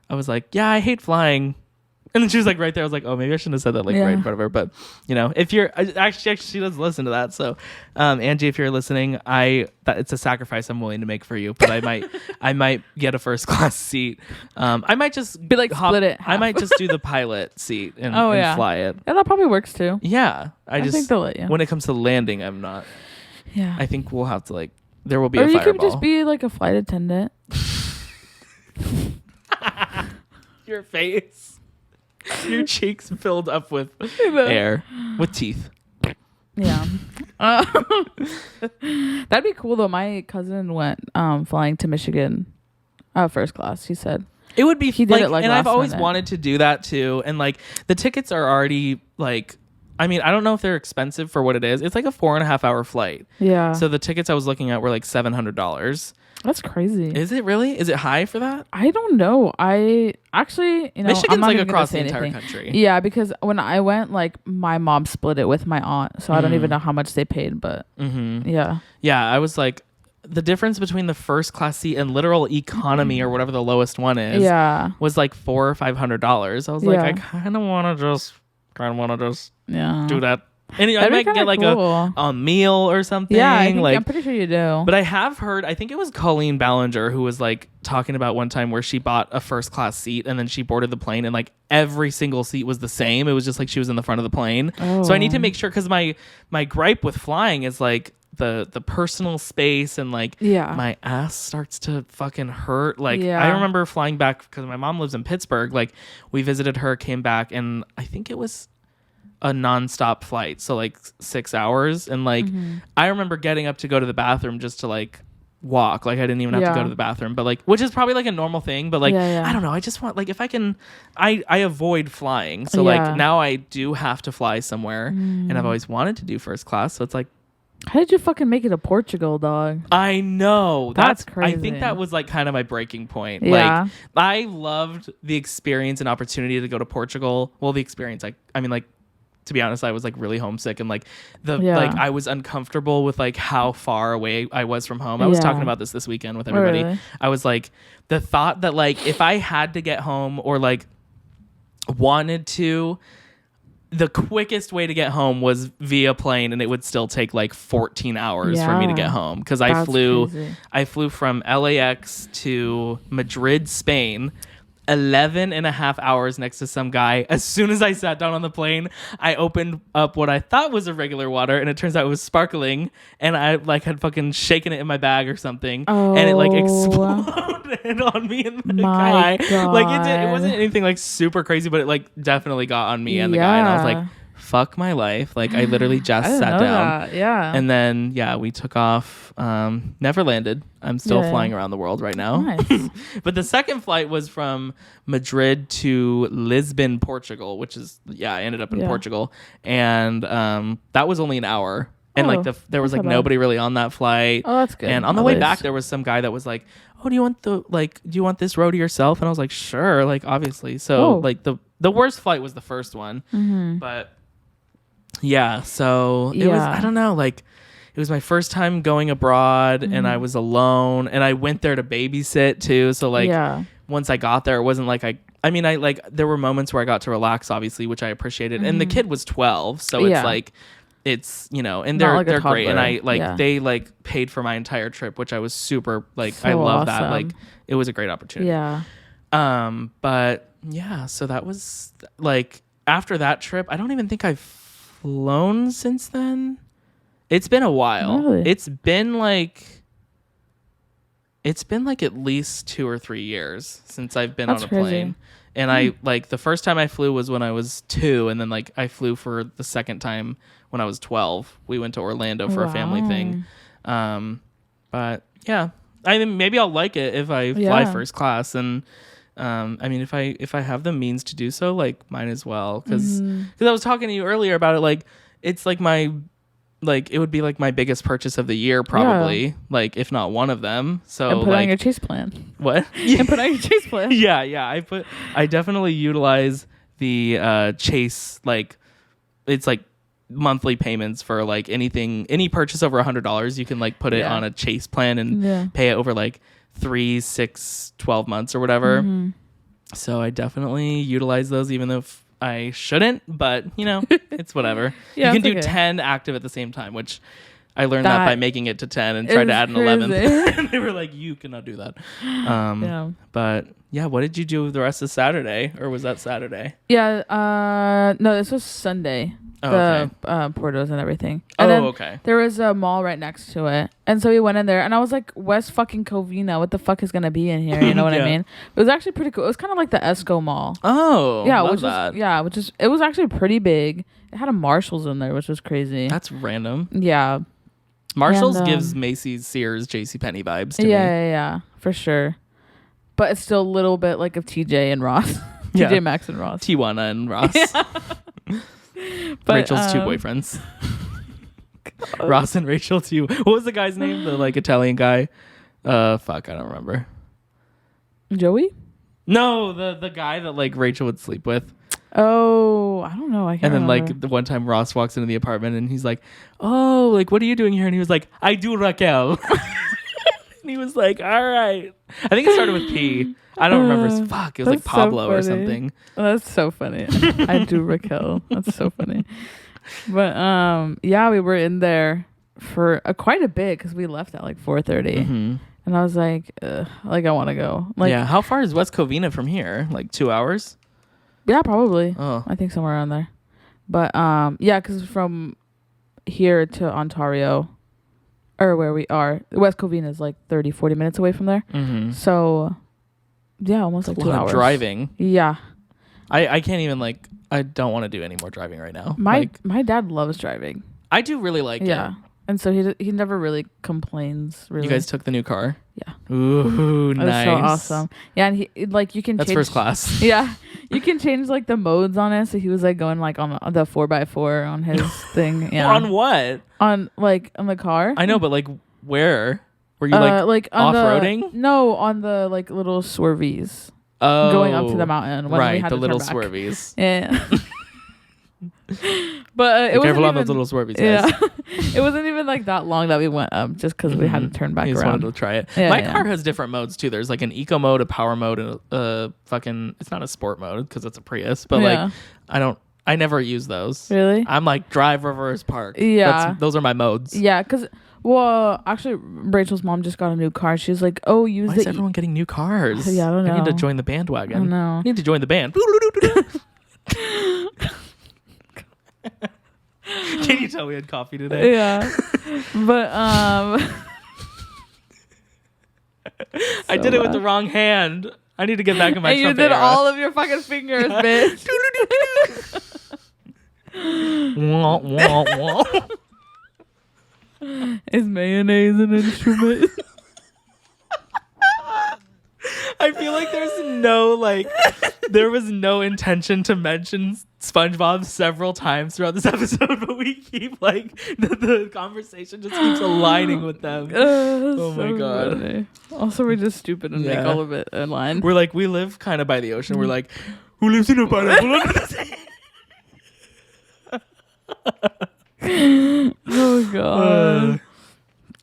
I was like, yeah, I hate flying. And then she was like right there. I was like, oh, maybe I shouldn't have said that right in front of her. But, if you're actually she does listen to that. So, Angie, if you're listening, it's a sacrifice I'm willing to make for you. But I might get a first class seat. I might just be like split it. I might just do the pilot seat and fly it. Yeah, that probably works too. Yeah, I think they'll let you. When it comes to landing, I'm not. Yeah, I think we'll have to there will be or a you fireball. could just be like a flight attendant. Your face. Your cheeks filled up with air, with teeth. Yeah. That'd be cool though. My cousin went flying to Michigan first class. He said it would be. He did it and I've always minute. wanted to do that too. And the tickets are already I mean, I don't know if they're expensive for what it is. It's like a 4.5 hour flight. Yeah. So the tickets I was looking at were like $700. That's crazy. Is it really? Is it high for that? I don't know. I actually, Michigan's I'm not even across the gonna say entire anything. country. Yeah, because when I went, my mom split it with my aunt, so I don't even know how much they paid. But yeah, I was like, the difference between the first class seat and literal economy or whatever the lowest one is, was like $400 or $500. I was like, I kind of want to just do that. And I might get cool. a meal or something. Yeah, I'm pretty sure you do. But I have heard, I think it was Colleen Ballinger who was talking about one time where she bought a first class seat and then she boarded the plane and every single seat was the same. It was just she was in the front of the plane. Oh. So I need to make sure, because my gripe with flying is the personal space and my ass starts to fucking hurt. I remember flying back because my mom lives in Pittsburgh. We visited her, came back, and I think it was a nonstop flight, so 6 hours, and I remember getting up to go to the bathroom just to walk. I didn't even have to go to the bathroom, but which is probably a normal thing, but I don't know, I just want if I can, I avoid flying, so now I do have to fly somewhere, and I've always wanted to do first class, so it's how did you fucking make it to Portugal, dog? I know. That's crazy. I think that was kind of my breaking point. Yeah. I loved the experience and opportunity to go to Portugal. Well, the experience, I mean, to be honest, I was really homesick and I was uncomfortable with how far away I was from home. I was talking about this weekend with everybody. Really? I was the thought that if I had to get home or wanted to, the quickest way to get home was via plane, and it would still take 14 hours for me to get home because I flew from LAX to Madrid, Spain. 11 and a half hours next to some guy. As soon as I sat down on the plane, I opened up what I thought was a regular water, and it turns out it was sparkling, and I had fucking shaken it in my bag or something, and it exploded on me and the guy. God. It wasn't anything super crazy, but it definitely got on me and the guy, and I was like, fuck my life. I literally just sat down. That. Yeah. And then we took off. Never landed. I'm still flying around the world right now. Nice. But the second flight was from Madrid to Lisbon, Portugal, which is I ended up in Portugal, and that was only an hour. And there was nobody really on that flight. Oh, that's good. And on the way back, there was some guy that was like, "Oh, do you want this row to yourself?" And I was like, "Sure," obviously. So the worst flight was the first one, but. Yeah, so it was, I don't know, it was my first time going abroad, and I was alone, and I went there to babysit too, so once I got there, it wasn't there were moments where I got to relax, obviously, which I appreciated, and the kid was 12, so it's and they're great, and they paid for my entire trip, which I was super, I love awesome. that, it was a great opportunity. Yeah. But yeah, so that was, after that trip, I don't even think I've flown since then. It's been a while. Really? It's been at least 2 or 3 years since I've been on a plane. And I like the first time I flew was when I was 2, and then like I flew for the second time when I was 12. We went to Orlando for a family thing. But yeah, I mean, maybe I'll like it if I fly first class. And I mean, if I have the means to do so, like, might as well. Because I was talking to you earlier about it. Like, it's like it would be like my biggest purchase of the year, probably. Like, if not one of them. So and put like, on your chase plan. What? And put on your chase plan. Yeah. I definitely utilize the chase. Like, it's like monthly payments for like any purchase over $100. You can like put it on a chase plan and pay it over like 3, 6, 12 months or whatever. So I definitely utilize those, even though I shouldn't, but you know, it's whatever. You can do 10 active at the same time, which I learned that by making it to 10 and tried to add an 11th. And they were like, you cannot do that. But yeah, what did you do the rest of Saturday? Or was that Saturday? Yeah, no, this was Sunday. Portos and everything. And then there was a mall right next to it. And so we went in there and I was like, West fucking Covina, what the fuck is going to be in here? You know what I mean? It was actually pretty cool. It was kind of like the Esco Mall. Oh, yeah. It was actually pretty big. It had a Marshalls in there, which was crazy. That's random. Yeah. Marshalls gives Macy's, Sears, JCPenney vibes to me. Yeah, for sure. But it's still a little bit like of TJ and Ross. TJ Maxx and Ross. Tijuana and Ross. But, Rachel's 2 boyfriends. Ross and Rachel 2. What was the guy's name? The like Italian guy. Fuck, I don't remember. Joey? No, the guy that like Rachel would sleep with. Oh, I don't know. I can't remember. Like the one time Ross walks into the apartment and he's like, "Oh, like what are you doing here?" And he was like, "I do Raquel." And he was like, "All right." I think it started with P. I don't remember. Fuck, it was like Pablo or something. Oh, that's so funny. I do Raquel. That's so funny. But yeah, we were in there for quite a bit because we left at like 4:30, and I was like I want to go. Like, yeah, how far is West Covina from here? Like 2 hours? Yeah, probably. Oh, I think somewhere around there. But yeah, because from here to Ontario, or where we are, West Covina is like 30-40 minutes away from there. So yeah, almost like 2 hours driving. Yeah, I can't even like. I don't want to do any more driving right now. My dad loves driving. I do really like it. Yeah, and so he never really complains. Really, you guys took the new car? Yeah. Ooh, nice. That's so awesome. Yeah, and he like you can. That's change, first class. Yeah, you can change like the modes on it. So he was like going like on the 4x4 on his thing. Yeah. On what? On the car. I know, but like where? Were you like off-roading? No, on the like little swervies. Oh, going up to the mountain. When we had the to little turn back. Swervies. Yeah. But it wasn't careful even, on those little Swervies, guys. Yeah. It wasn't even like that long that we went up just because we had to turn back you just around. wanted to try it. Yeah, my car has different modes too. There's like an eco mode, a power mode, and a fucking. It's not a sport mode because it's a Prius, but like I never use those. Really? I'm like drive, reverse, park. Yeah. Those are my modes. Yeah, because. Well, actually, Rachel's mom just got a new car. She's like, "Oh, use Why is everyone getting new cars? Yeah, I don't know. I need to join the bandwagon. I don't know. I need to join the band. Can you tell we had coffee today? Yeah, but I did it with the wrong hand. I need to get back in my. And you did all of your fucking fingers, bitch. Wah, wah, wah. Is mayonnaise an instrument? I feel like there was no intention to mention SpongeBob several times throughout this episode, but we keep like the conversation just keeps aligning with them. Oh my god! Funny. Also, we're just stupid and make all of it in line. We're like, we live kind of by the ocean. We're like, who lives in a pineapple under the sea? Oh god.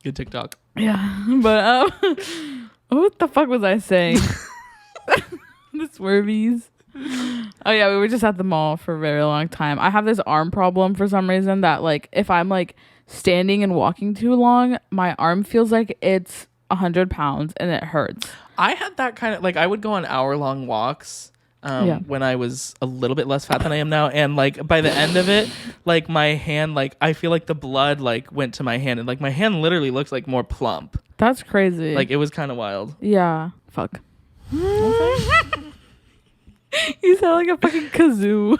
Good TikTok. Yeah, but what the fuck was I saying? The Swervies. Oh yeah, we were just at the mall for a very long time. I have this arm problem for some reason that like if I'm like standing and walking too long, my arm feels like it's 100 pounds and it hurts. I had that kind of like I would go on hour-long walks when I was a little bit less fat than I am now, and like by the end of it, like my hand, like I feel like the blood like went to my hand, and like my hand literally looks like more plump. That's crazy. Like it was kind of wild. Yeah. Fuck. You sound like a fucking kazoo.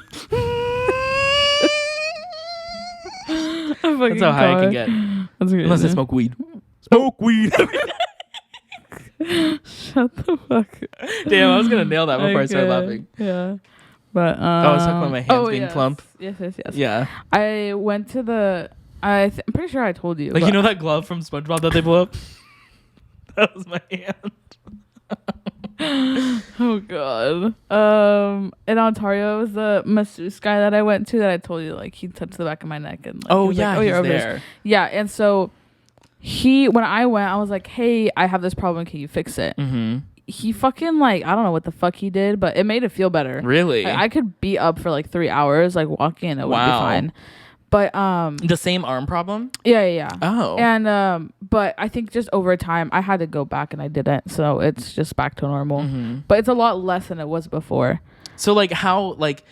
That's how high I can get. That's crazy. Unless I smoke weed. Smoke weed. Shut the fuck up. Damn, I was gonna nail that before I started laughing. Yeah. But I was talking about my hands being yes. plump. Yes. Yeah. I went to the I'm pretty sure I told you. Like, you know that glove from SpongeBob that they blew up? That was my hand. Oh god. In Ontario, it was the masseuse guy that I went to that I told you, like, he touched the back of my neck and like, oh he was yeah, like, he's you're over there. Yeah, and so when I went, I was like, hey, I have this problem, can you fix it? Mm-hmm. He fucking, like, I don't know what the fuck he did, but it made it feel better. Really? Like, I could be up for like 3 hours, like walking, and it would be fine. But the same arm problem? Yeah. Oh. And but I think just over time I had to go back and I didn't, so it's just back to normal. Mm-hmm. But it's a lot less than it was before. So like how, like,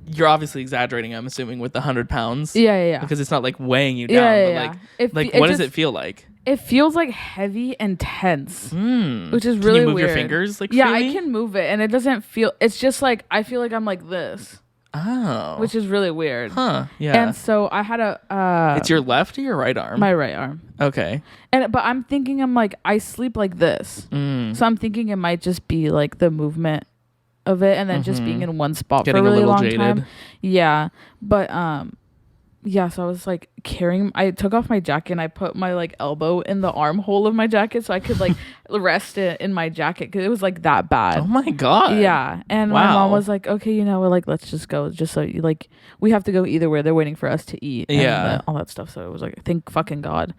you're obviously exaggerating, I'm assuming, with the 100 pounds. Yeah. Because it's not like weighing you down, but like what does it feel like? It feels like heavy and tense, which is really weird. Can you move your fingers like Yeah, freely? I can move it, and it doesn't feel. It's just like I feel like I'm like this. Oh. Which is really weird. Huh. Yeah. And so I had a. It's your left or your right arm? My right arm. Okay. But I'm thinking I sleep like this, so I'm thinking it might just be like the movement of it, and then just being in one spot Getting for a really little long jaded. time. Yeah, but yeah. So I was like I took off my jacket and I put my like elbow in the armhole of my jacket so I could like rest it in my jacket because it was like that bad. Oh my god. Yeah, and my mom was like, okay, you know, like let's just go, just so you like we have to go either way. They're waiting for us to eat. And, all that stuff. So it was like, thank fucking god.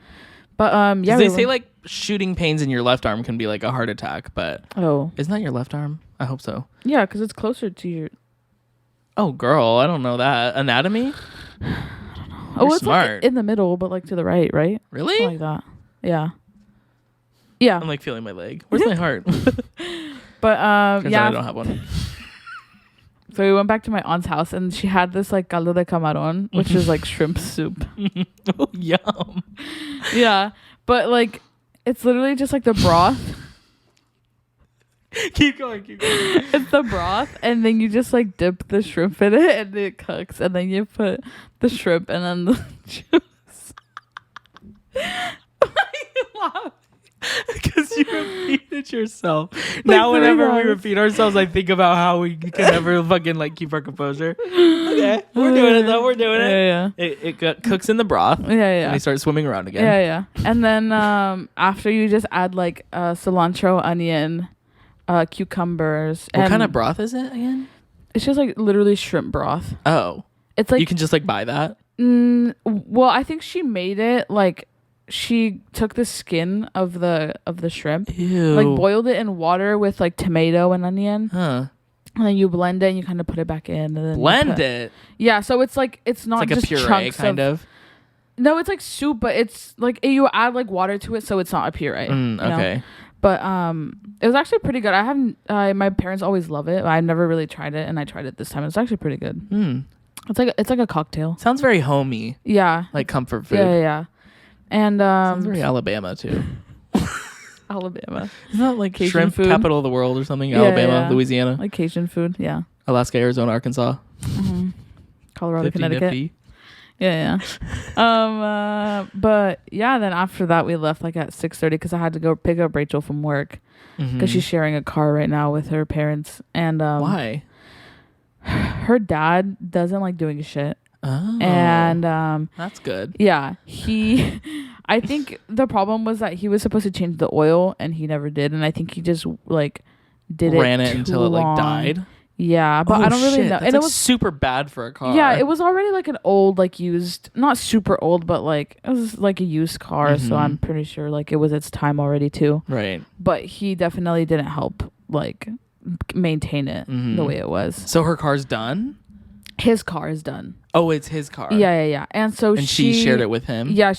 But yeah, they say like shooting pains in your left arm can be like a heart attack, but isn't that your left arm? I hope so. Yeah, because it's closer to your. Oh, girl, I don't know that anatomy. You're it's smart. Like in the middle, but like to the right? Really? Something like that. Yeah. Yeah. I'm like feeling my leg. Where's my heart? But yeah, I don't have one. So we went back to my aunt's house, and she had this like caldo de camarón, which is like shrimp soup. Oh, yum. Yeah, but like it's literally just like the broth. Keep going. It's the broth, and then you just like dip the shrimp in it, and it cooks, and then you put the shrimp and then the juice. Why you laugh? Because you repeat it yourself. Now whenever we repeat ourselves, I think about how we can never fucking like keep our composure. Okay, we're doing it though. We're doing it. Yeah. It cooks in the broth. Yeah. And they start swimming around again. Yeah. And then after you just add like cilantro, onion, cucumbers. What kind of broth is it again? It's just like literally shrimp broth. Oh, it's like you can just like buy that. Well, I think she made it like. She took the skin of the shrimp, Ew. like boiled it in water with like tomato and onion, Huh? And then you blend it and you kind of put it back in. And then Blend it. Yeah, so it's like it's not it's like just a puree chunks kind of. No, it's like soup, but it's like you add like water to it, so it's not a puree. Okay. Know? But it was actually pretty good. I haven't. My parents always love it. I've never really tried it, and I tried it this time. It's actually pretty good. It's like a cocktail. Sounds very homey. Yeah. Like comfort food. Yeah. And sounds very Alabama too. Alabama. Isn't that like Cajun shrimp food? capital of the world or something? Yeah, Louisiana, Louisiana, like Cajun food. Yeah. Alaska, Arizona, Arkansas, Colorado, 50, Connecticut. 50. Yeah. But yeah, then after that we left like at 6:30 because I had to go pick up Rachel from work because she's sharing a car right now with her parents. And why? Her dad doesn't like doing shit. Oh, and that's good. Yeah, I think the problem was that he was supposed to change the oil and he never did, and I think he just like ran it until it like died. Yeah, but I don't really know. That's and like it was super bad for a car. Yeah, it was already like an old, like used, not super old, but like it was like a used car. So I'm pretty sure like it was its time already too. Right. But he definitely didn't help like maintain it the way it was. So her car's done? His car is done. Oh, it's his car. Yeah. And so she shared it with him? Yeah,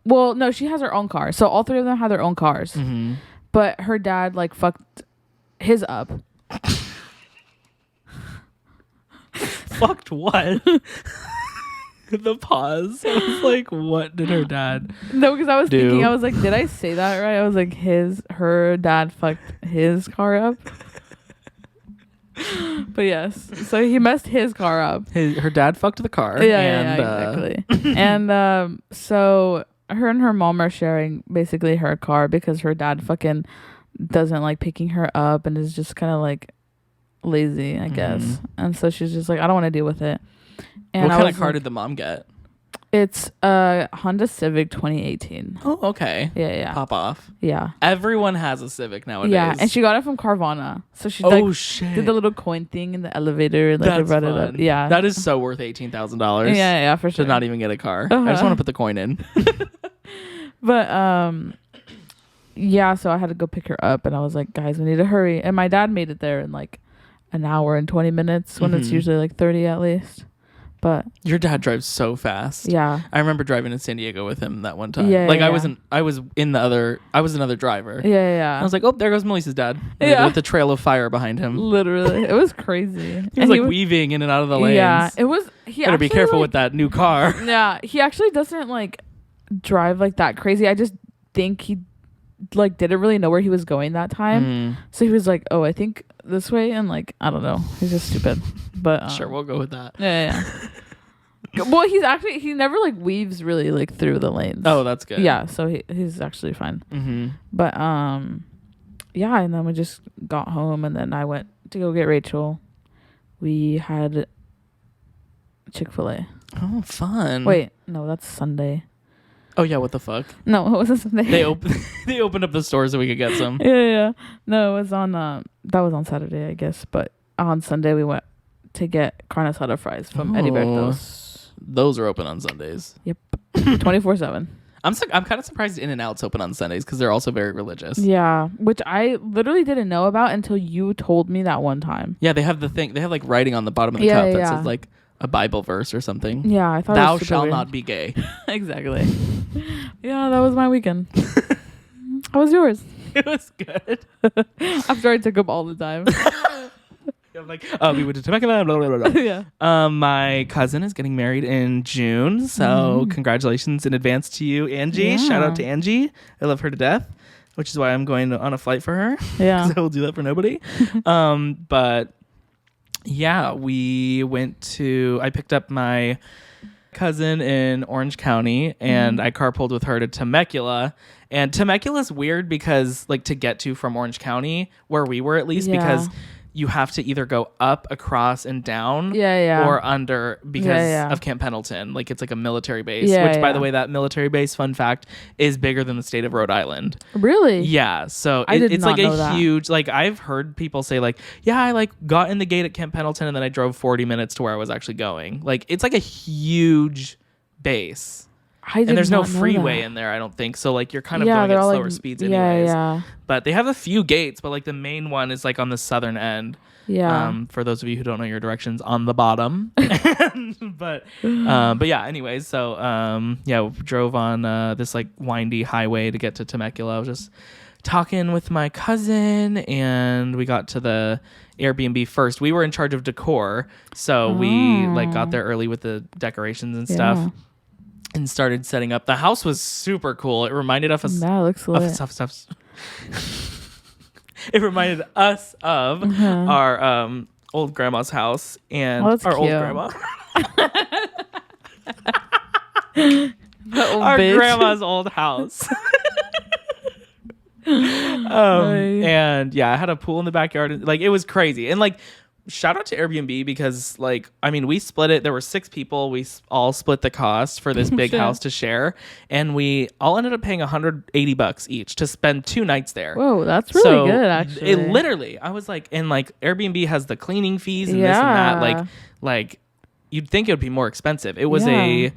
well, no, she has her own car. So all three of them have their own cars. But her dad like fucked his up. Fucked what? The pause. I was like, what did her dad No, because I was do? thinking, I was like, did I say that right? I was like, her dad fucked his car up. But yes, so he messed his car up. Her dad fucked the car. Yeah, exactly. And so her and her mom are sharing basically her car because her dad fucking doesn't like picking her up and is just kind of like lazy, I guess. And so she's just like, I don't want to deal with it. And what kind of car did the mom get? It's a Honda Civic 2018. Oh, okay. Yeah. Pop off. Yeah. Everyone has a Civic nowadays. Yeah, and she got it from Carvana. So she shit. did the little coin thing in the elevator and like That's brought fun. it up. Yeah. That is so worth $18,000. Yeah, for sure. To not even get a car. I just want to put the coin in. But yeah, so I had to go pick her up and I was like, guys, we need to hurry. And my dad made it there in like an hour and 20 minutes when it's usually like 30 at least. But your dad drives so fast. Yeah. I remember driving in San Diego with him that one time. Yeah, like yeah. I was another driver. Yeah. I was like, oh, there goes Melisa's dad. Yeah. With the trail of fire behind him. Literally. It was crazy. He was like weaving in and out of the lanes. Yeah. It was Better be careful with that new car. Yeah. He actually doesn't like drive like that crazy. I just think he like didn't really know where he was going that time. So he was like, oh, I think this way, and like I don't know, he's just stupid. But sure, we'll go with that. Yeah. Well, he never like weaves really like through the lanes. Oh, that's good. Yeah, so he's actually fine. But yeah, and then we just got home and then I went to go get Rachel. We had Chick-fil-A. Oh, fun. Wait, no, that's Sunday. Oh yeah, what the fuck? No, it wasn't Sunday. They opened up the store so we could get some. Yeah. No, it was on that was on Saturday, I guess. But on Sunday we went to get carne asada fries from Eddie Berto's. Those are open on Sundays. Yep, 24/7. I'm kind of surprised In-N-Out's open on Sundays because they're also very religious. Yeah, which I literally didn't know about until you told me that one time. Yeah, they have they have like writing on the bottom of the cup that says like a Bible verse or something. Yeah, I thought thou shalt not be gay. Exactly. Yeah, that was my weekend. How was yours? It was good. After I took up all the time. I'm like, we went to Temecula. Blah, blah, blah, blah. Yeah. My cousin is getting married in June, so congratulations in advance to you, Angie. Yeah. Shout out to Angie. I love her to death, which is why I'm going on a flight for her. Yeah. Because I will do that for nobody. But yeah, I picked up my cousin in Orange County and I carpooled with her to Temecula. And Temecula's weird because like to get to from Orange County, where we were at least, because you have to either go up, across, and down or under because of Camp Pendleton. Like it's like a military base, which by the way, that military base, fun fact, is bigger than the state of Rhode Island. Really? Yeah. So it's like a huge, like I've heard people say like, yeah, I like got in the gate at Camp Pendleton and then I drove 40 minutes to where I was actually going. Like it's like a huge base. And there's no freeway in there, I don't think. So like you're kind of going at slower speeds anyways. Yeah. But they have a few gates, but like the main one is like on the southern end. Yeah. For those of you who don't know your directions, on the bottom. but yeah, anyways, so we drove on this like windy highway to get to Temecula. I was just talking with my cousin and we got to the Airbnb first. We were in charge of decor, so we like got there early with the decorations and stuff. And started setting up. The house was super cool. It reminded us that looks lit. It reminded us of our old grandma's house and our cute. old grandma. Our grandma's old house. And yeah, I had a pool in the backyard. Like it was crazy. And like shout out to Airbnb because like I mean we split it. There were 6 people. We all split the cost for this big house to share, and we all ended up paying $180 each to spend 2 nights there. Whoa, that's really good actually. It literally, I was like, and like Airbnb has the cleaning fees and this and that. Like you'd think it would be more expensive. It was a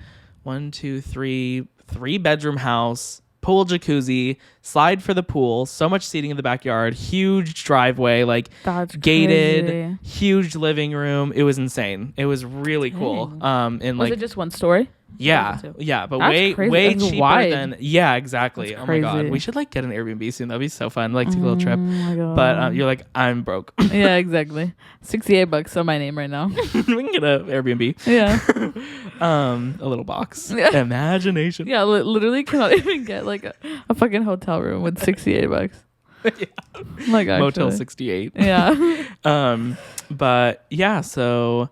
3-bedroom house. Pool, jacuzzi, slide for the pool, so much seating in the backyard, huge driveway, like that's gated, crazy. Huge living room. It was insane. It was really cool. And was like it just one story? Yeah, but that's way that's cheaper wide. than exactly. That's oh my god, crazy. we should like get an Airbnb soon. That'd be so fun. Like take a little trip. Oh my god. But you're like, I'm broke. Yeah, exactly. $68 on my name right now. We can get an Airbnb. Yeah. A little box. Imagination. Yeah, literally cannot even get like a fucking hotel room with $68. Like actually. Motel 68. Yeah. But yeah, so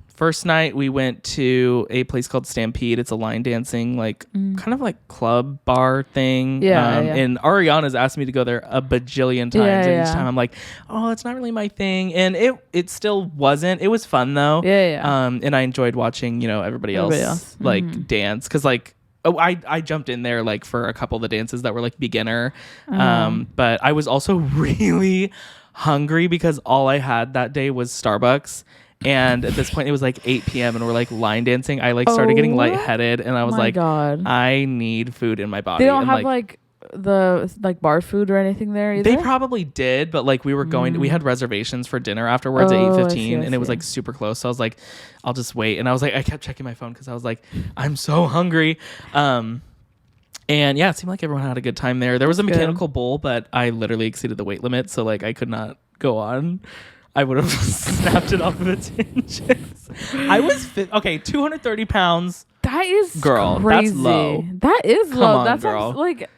first night we went to a place called Stampede. It's a line dancing, like kind of like club bar thing. Yeah, And Ariana's asked me to go there a bajillion times. And each time I'm like, oh, it's not really my thing. And it still wasn't. It was fun though. Yeah. And I enjoyed watching, everybody else. Like dance. Cause like, I jumped in there like for a couple of the dances that were like beginner. But I was also really hungry because all I had that day was Starbucks. And at this point it was like 8 p.m. and we're like line dancing. I like started getting lightheaded and I was like, God. I need food in my body. They don't and have like the like bar food or anything there either? They probably did, but like we were going we had reservations for dinner afterwards at 8:15 and it was like super close. So I was like, I'll just wait. And I was like, I kept checking my phone because I was like, I'm so hungry. And yeah, it seemed like everyone had a good time there. There was a mechanical bull, but I literally exceeded the weight limit, so like I could not go on. I would have snapped it off of its hinges. I was 230 pounds. That is girl. Crazy. That's low. That is Come low. on, That girl. sounds like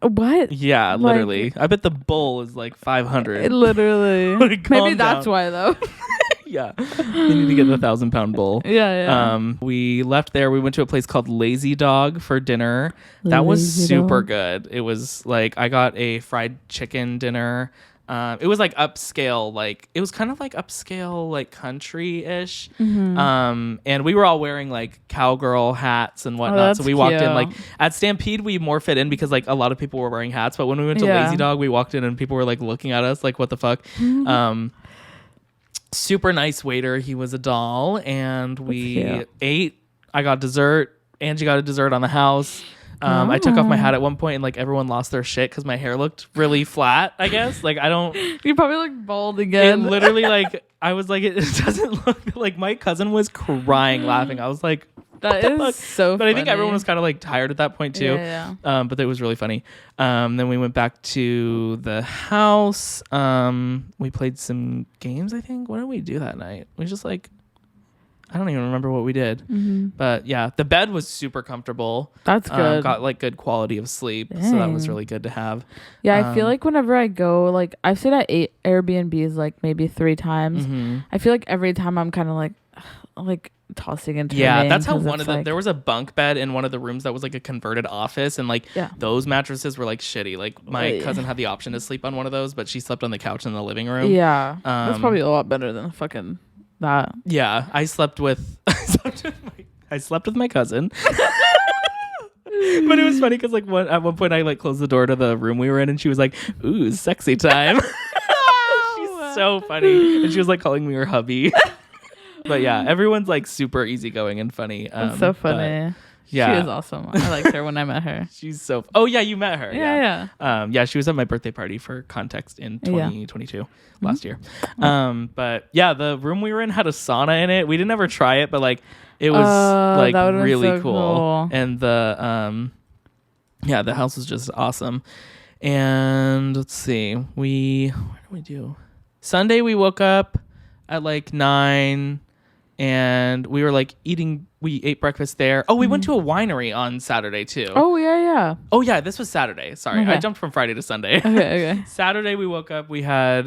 what? Yeah, Like, literally. I bet the bull is like 500. Literally. Like, Maybe that's why though. Yeah, they need to get the 1,000-pound bull. Yeah. We left there. We went to a place called Lazy Dog for dinner. That was super good. It was like I got a fried chicken dinner. It was like upscale, like it was kind of like upscale, like country-ish. And we were all wearing like cowgirl hats and whatnot. So we walked in like at Stampede, we more fit in because like a lot of people were wearing hats. But when we went to Lazy Dog, we walked in and people were like looking at us like, what the fuck? Super nice waiter. He was a doll, and we ate. I got dessert. Angie got a dessert on the house. I took off my hat at one point and like everyone lost their shit because my hair looked really flat, I guess. Like I don't. You probably look bald again. It literally like I was like, it doesn't look like my cousin was crying laughing. I was like, that is so funny. But I think everyone was kind of like tired at that point too. Yeah. But it was really funny. Then we went back to the house. We played some games, I think. What did we do that night? We just like, I don't even remember what we did. But yeah, the bed was super comfortable. That's good. Got like good quality of sleep. So that was really good to have. Yeah, I feel like whenever I go, like I've stayed at 8 Airbnbs like maybe 3 times. I feel like every time I'm kind of like tossing and turning. Yeah, that's how one of the there was a bunk bed in one of the rooms that was like a converted office, and like those mattresses were like shitty. Like my cousin had the option to sleep on one of those, but she slept on the couch in the living room. Yeah, that's probably a lot better than fucking that. Yeah, I slept with my cousin. But it was funny because like at one point I like closed the door to the room we were in, and she was like, "Ooh, sexy time." She's so funny, and she was like calling me her hubby. But yeah, everyone's like super easygoing and funny. That's so funny. Yeah, she is awesome. I liked her when I met her. She's so. Oh yeah, you met her. Yeah. Yeah, she was at my birthday party for context in 2022 last year. But yeah, the room we were in had a sauna in it. We didn't ever try it, but like it was like really so cool. And the the house was just awesome. And let's see, what did we do? Sunday we woke up at like 9. And we were like we ate breakfast there. Oh, we went to a winery on Saturday too. Oh, yeah. Oh, yeah, this was Saturday. Sorry, I jumped from Friday to Sunday. Okay. Saturday we woke up, we had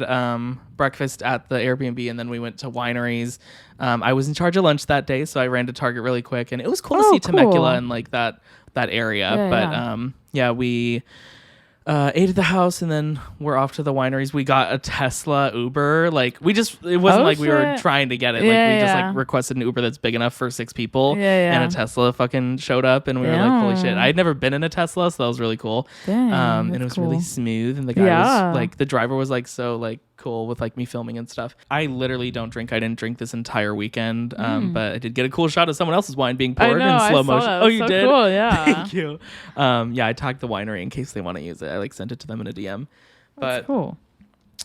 breakfast at the Airbnb, and then we went to wineries. I was in charge of lunch that day, so I ran to Target really quick. And it was cool to see Temecula and like that area. We ate at the house, and then we're off to the wineries. We got a Tesla Uber. Like it wasn't like we were trying to get it. Like we just like requested an Uber that's big enough for 6 people. And a Tesla fucking showed up, and we were like, holy shit. I had never been in a Tesla, so that was really cool. And it was really smooth, and the guy was like, the driver was like so like cool with like me filming and stuff. I literally don't drink. I didn't drink this entire weekend, but I did get a cool shot of someone else's wine being poured in slow motion. Oh, you did? Cool, yeah. Thank you. I tagged the winery in case they want to use it. I like sent it to them in a DM. But that's cool.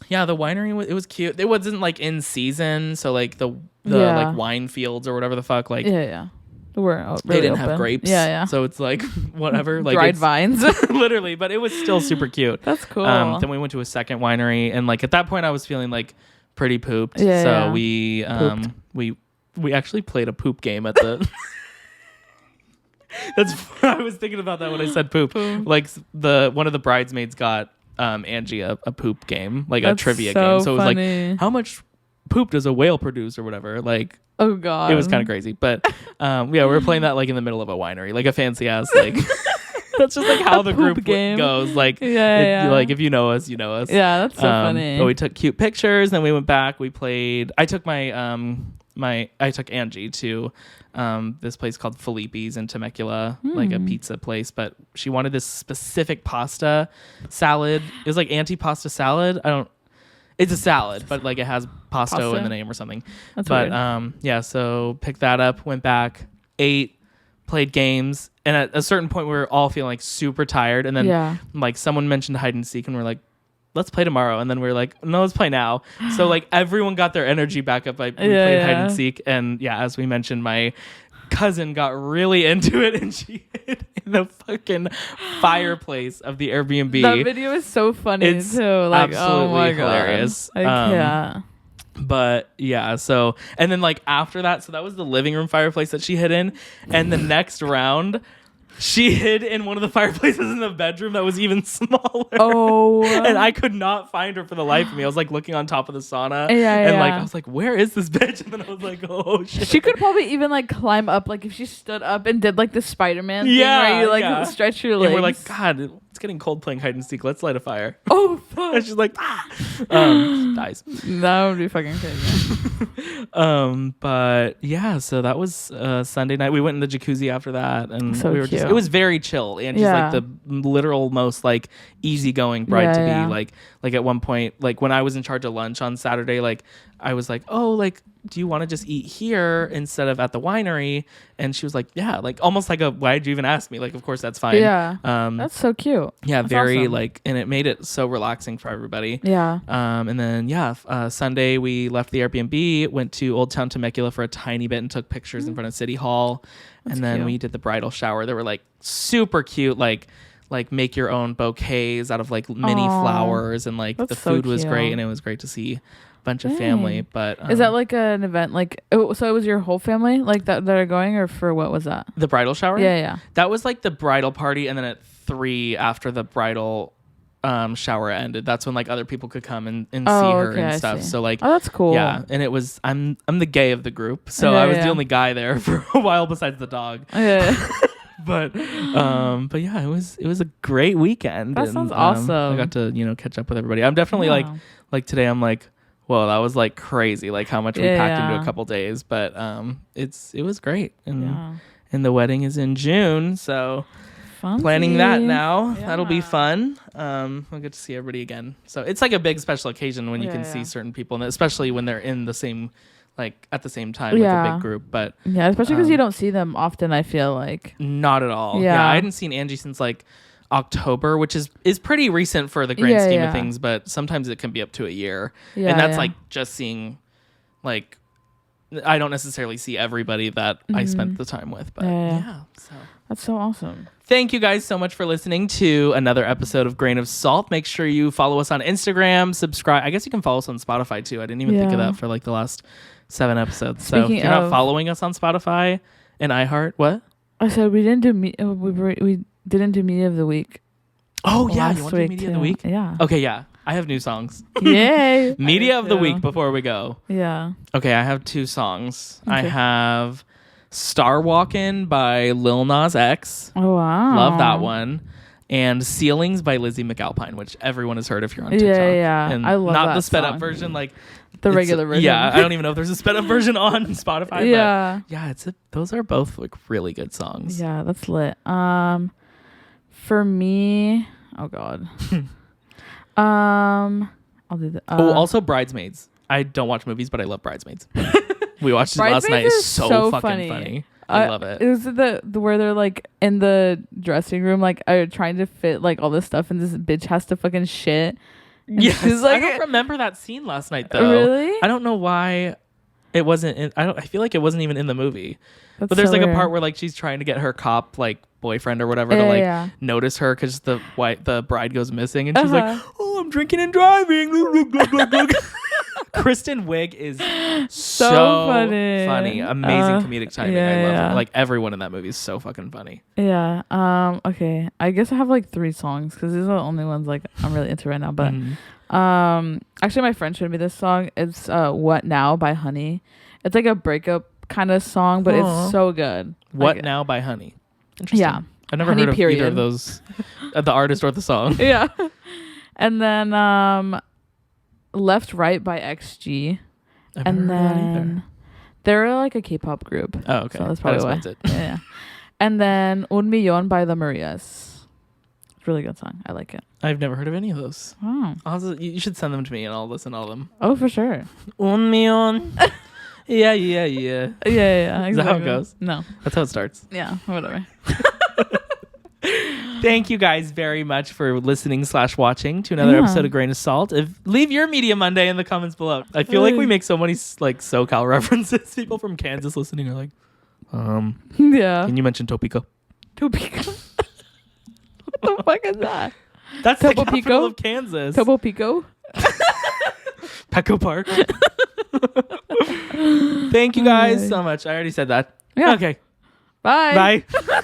Yeah, the winery it was cute. It wasn't like in season, so like the like wine fields or whatever the fuck like they didn't have grapes. So it's like whatever, like dried vines, literally. But it was still super cute. That's cool. Then we went to a second winery, and like at that point I was feeling like pretty pooped. We actually played a poop game at the. That's I was thinking about that when I said poop. Like one of the bridesmaids got Angie a poop game, like a trivia game. So it was funny. like, how much poop does a whale produce or whatever? Like, oh god, it was kind of crazy. But yeah, we were playing that like in the middle of a winery, like a fancy ass like. That's just like how the group goes. Like, like if you know us, you know us. Yeah, that's so funny. But we took cute pictures, then we went back. We played. I took I took Angie to this place called Felipe's in Temecula, like a pizza place. But she wanted this specific pasta salad. It was like anti-pasta salad. It's a salad, but like it has pasta in the name or something. That's but weird. yeah, so picked that up, went back, ate, played games, and at a certain point we were all feeling like super tired, and then like someone mentioned hide and seek, and we're like, let's play tomorrow, and then we're like, no, let's play now. So like everyone got their energy back up. We played hide and seek, and yeah, as we mentioned, my cousin got really into it, and she hid in the fucking fireplace of the Airbnb. That video is so funny too. Like, absolutely oh my hilarious. God. I can't. But yeah, so and then like after that, so that was the living room fireplace that she hid in, and the next round she hid in one of the fireplaces in the bedroom that was even smaller. Oh. And I could not find her for the life of me. I was like looking on top of the sauna. And like I was like, where is this bitch? And then I was like, oh shit. She could probably even like climb up, like if she stood up and did like the Spider-Man thing where you like stretch your legs. And we're like, God, it's getting cold playing hide and seek. Let's light a fire. Oh fuck. And she's like, dies. That would be fucking crazy. But yeah, so that was Sunday night. We went in the jacuzzi after that, and so we were cute. it was very chill. And she's like the literal most like easygoing bride to be. Like at one point, like when I was in charge of lunch on Saturday, like I was like, oh, like, do you want to just eat here instead of at the winery? And she was like, yeah, like almost like why'd you even ask me? Like, of course, that's fine. Yeah. That's so cute. Yeah, that's very awesome. like, and it made it so relaxing for everybody. Yeah. And then Sunday we left the Airbnb, went to Old Town Temecula for a tiny bit and took pictures in front of City Hall. That's and then cute. We did the bridal shower. They were like super cute, like make your own bouquets out of like mini flowers, and like the food was great, and it was great to see a bunch of family. But is that like an event, like so it was your whole family like that are going, or for what was that? The bridal shower? Yeah. That was like the bridal party, and then at 3 after the bridal shower ended, that's when like other people could come and see her and stuff. So like, oh, that's cool. Yeah, and it was I'm the gay of the group, so I was the only guy there for a while besides the dog. But yeah, it was a great weekend. That sounds awesome. I got to catch up with everybody. I'm definitely like today I'm like, whoa, that was like crazy, like how much we packed into a couple days. But it was great, and the wedding is in June, so planning that now. That'll be fun. We'll get to see everybody again. So it's like a big special occasion when you can see certain people, and especially when they're in the same, like at the same time with a big group. But especially because you don't see them often, I feel like. Not at all. I hadn't seen Angie since like October, which is pretty recent for the grand scheme of things, but sometimes it can be up to a year. And that's like just seeing, like, I don't necessarily see everybody that I spent the time with, but so that's so awesome. Thank you guys so much for listening to another episode of Grain of Salt. Make sure you follow us on Instagram, subscribe. I guess you can follow us on Spotify too. I didn't even think of that for like the last 7 episodes. So if you're not following us on Spotify and iHeart, what? I said we didn't do we didn't do media of the week. Oh yeah, you want to do media of the week? Yeah. Okay, yeah. I have new songs. Yay. Media of the week before we go. Yeah. Okay, I have 2 songs. Okay. I have Star Walkin' by Lil Nas X. Oh wow. Love that one. And Ceilings by Lizzie McAlpine, which everyone has heard if you're on TikTok. Yeah. And I love not that the sped song. up version, like the regular version. Yeah, I don't even know if there's a sped up version on Spotify. Yeah. But yeah, those are both like really good songs. Yeah, that's lit. For me, oh god. I'll do that. Also Bridesmaids. I don't watch movies, but I love Bridesmaids. We watched it last night. It's so fucking funny. I love it. It was the where they're like in the dressing room, like trying to fit like all this stuff, and this bitch has to fucking shit. Yes, like, I don't remember that scene last night though. Really? I don't know why it wasn't. I feel like it wasn't even in the movie. But there's like a part where like she's trying to get her cop like boyfriend or whatever to like notice her because the bride goes missing, and she's like, "Oh, I'm drinking and driving." Kristen Wiig is so funny. Amazing comedic timing. yeah, I love yeah. her. Like everyone in that movie is so fucking funny. Yeah. Okay. I guess I have like 3 songs because these are the only ones like I'm really into right now. But actually, my friend showed me this song. It's "What Now" by Honey. It's like a breakup kind of song, but it's so good. What like, Now by Honey. Interesting. Yeah. I've never Honey, heard of period. either of those, the artist or the song. Yeah. And then "Left Right" by XG. I've And never heard of that then either. they're like a K-pop group. Oh, okay. So that's That probably why. explains it. Yeah. And then "Un Millón" by the Marias. It's a really good song. I like it. I've never heard of any of those. Oh, You should send them to me and I'll listen to all of them. oh, for sure. Un millón. Yeah. Yeah, exactly. Is that how it goes? No. That's how it starts. Yeah, whatever. Thank you guys very much for listening / watching to another episode of Grain of Salt. Leave your Media Monday in the comments below. I feel like we make so many like SoCal references. People from Kansas listening are like, Yeah. can you mention Topeka? Topeka. What the fuck is that? That's the Topo capital Pico? of Kansas. Topo Pico? Petco Park. Thank you guys so much. I already said that. Yeah. Okay. Bye. Bye.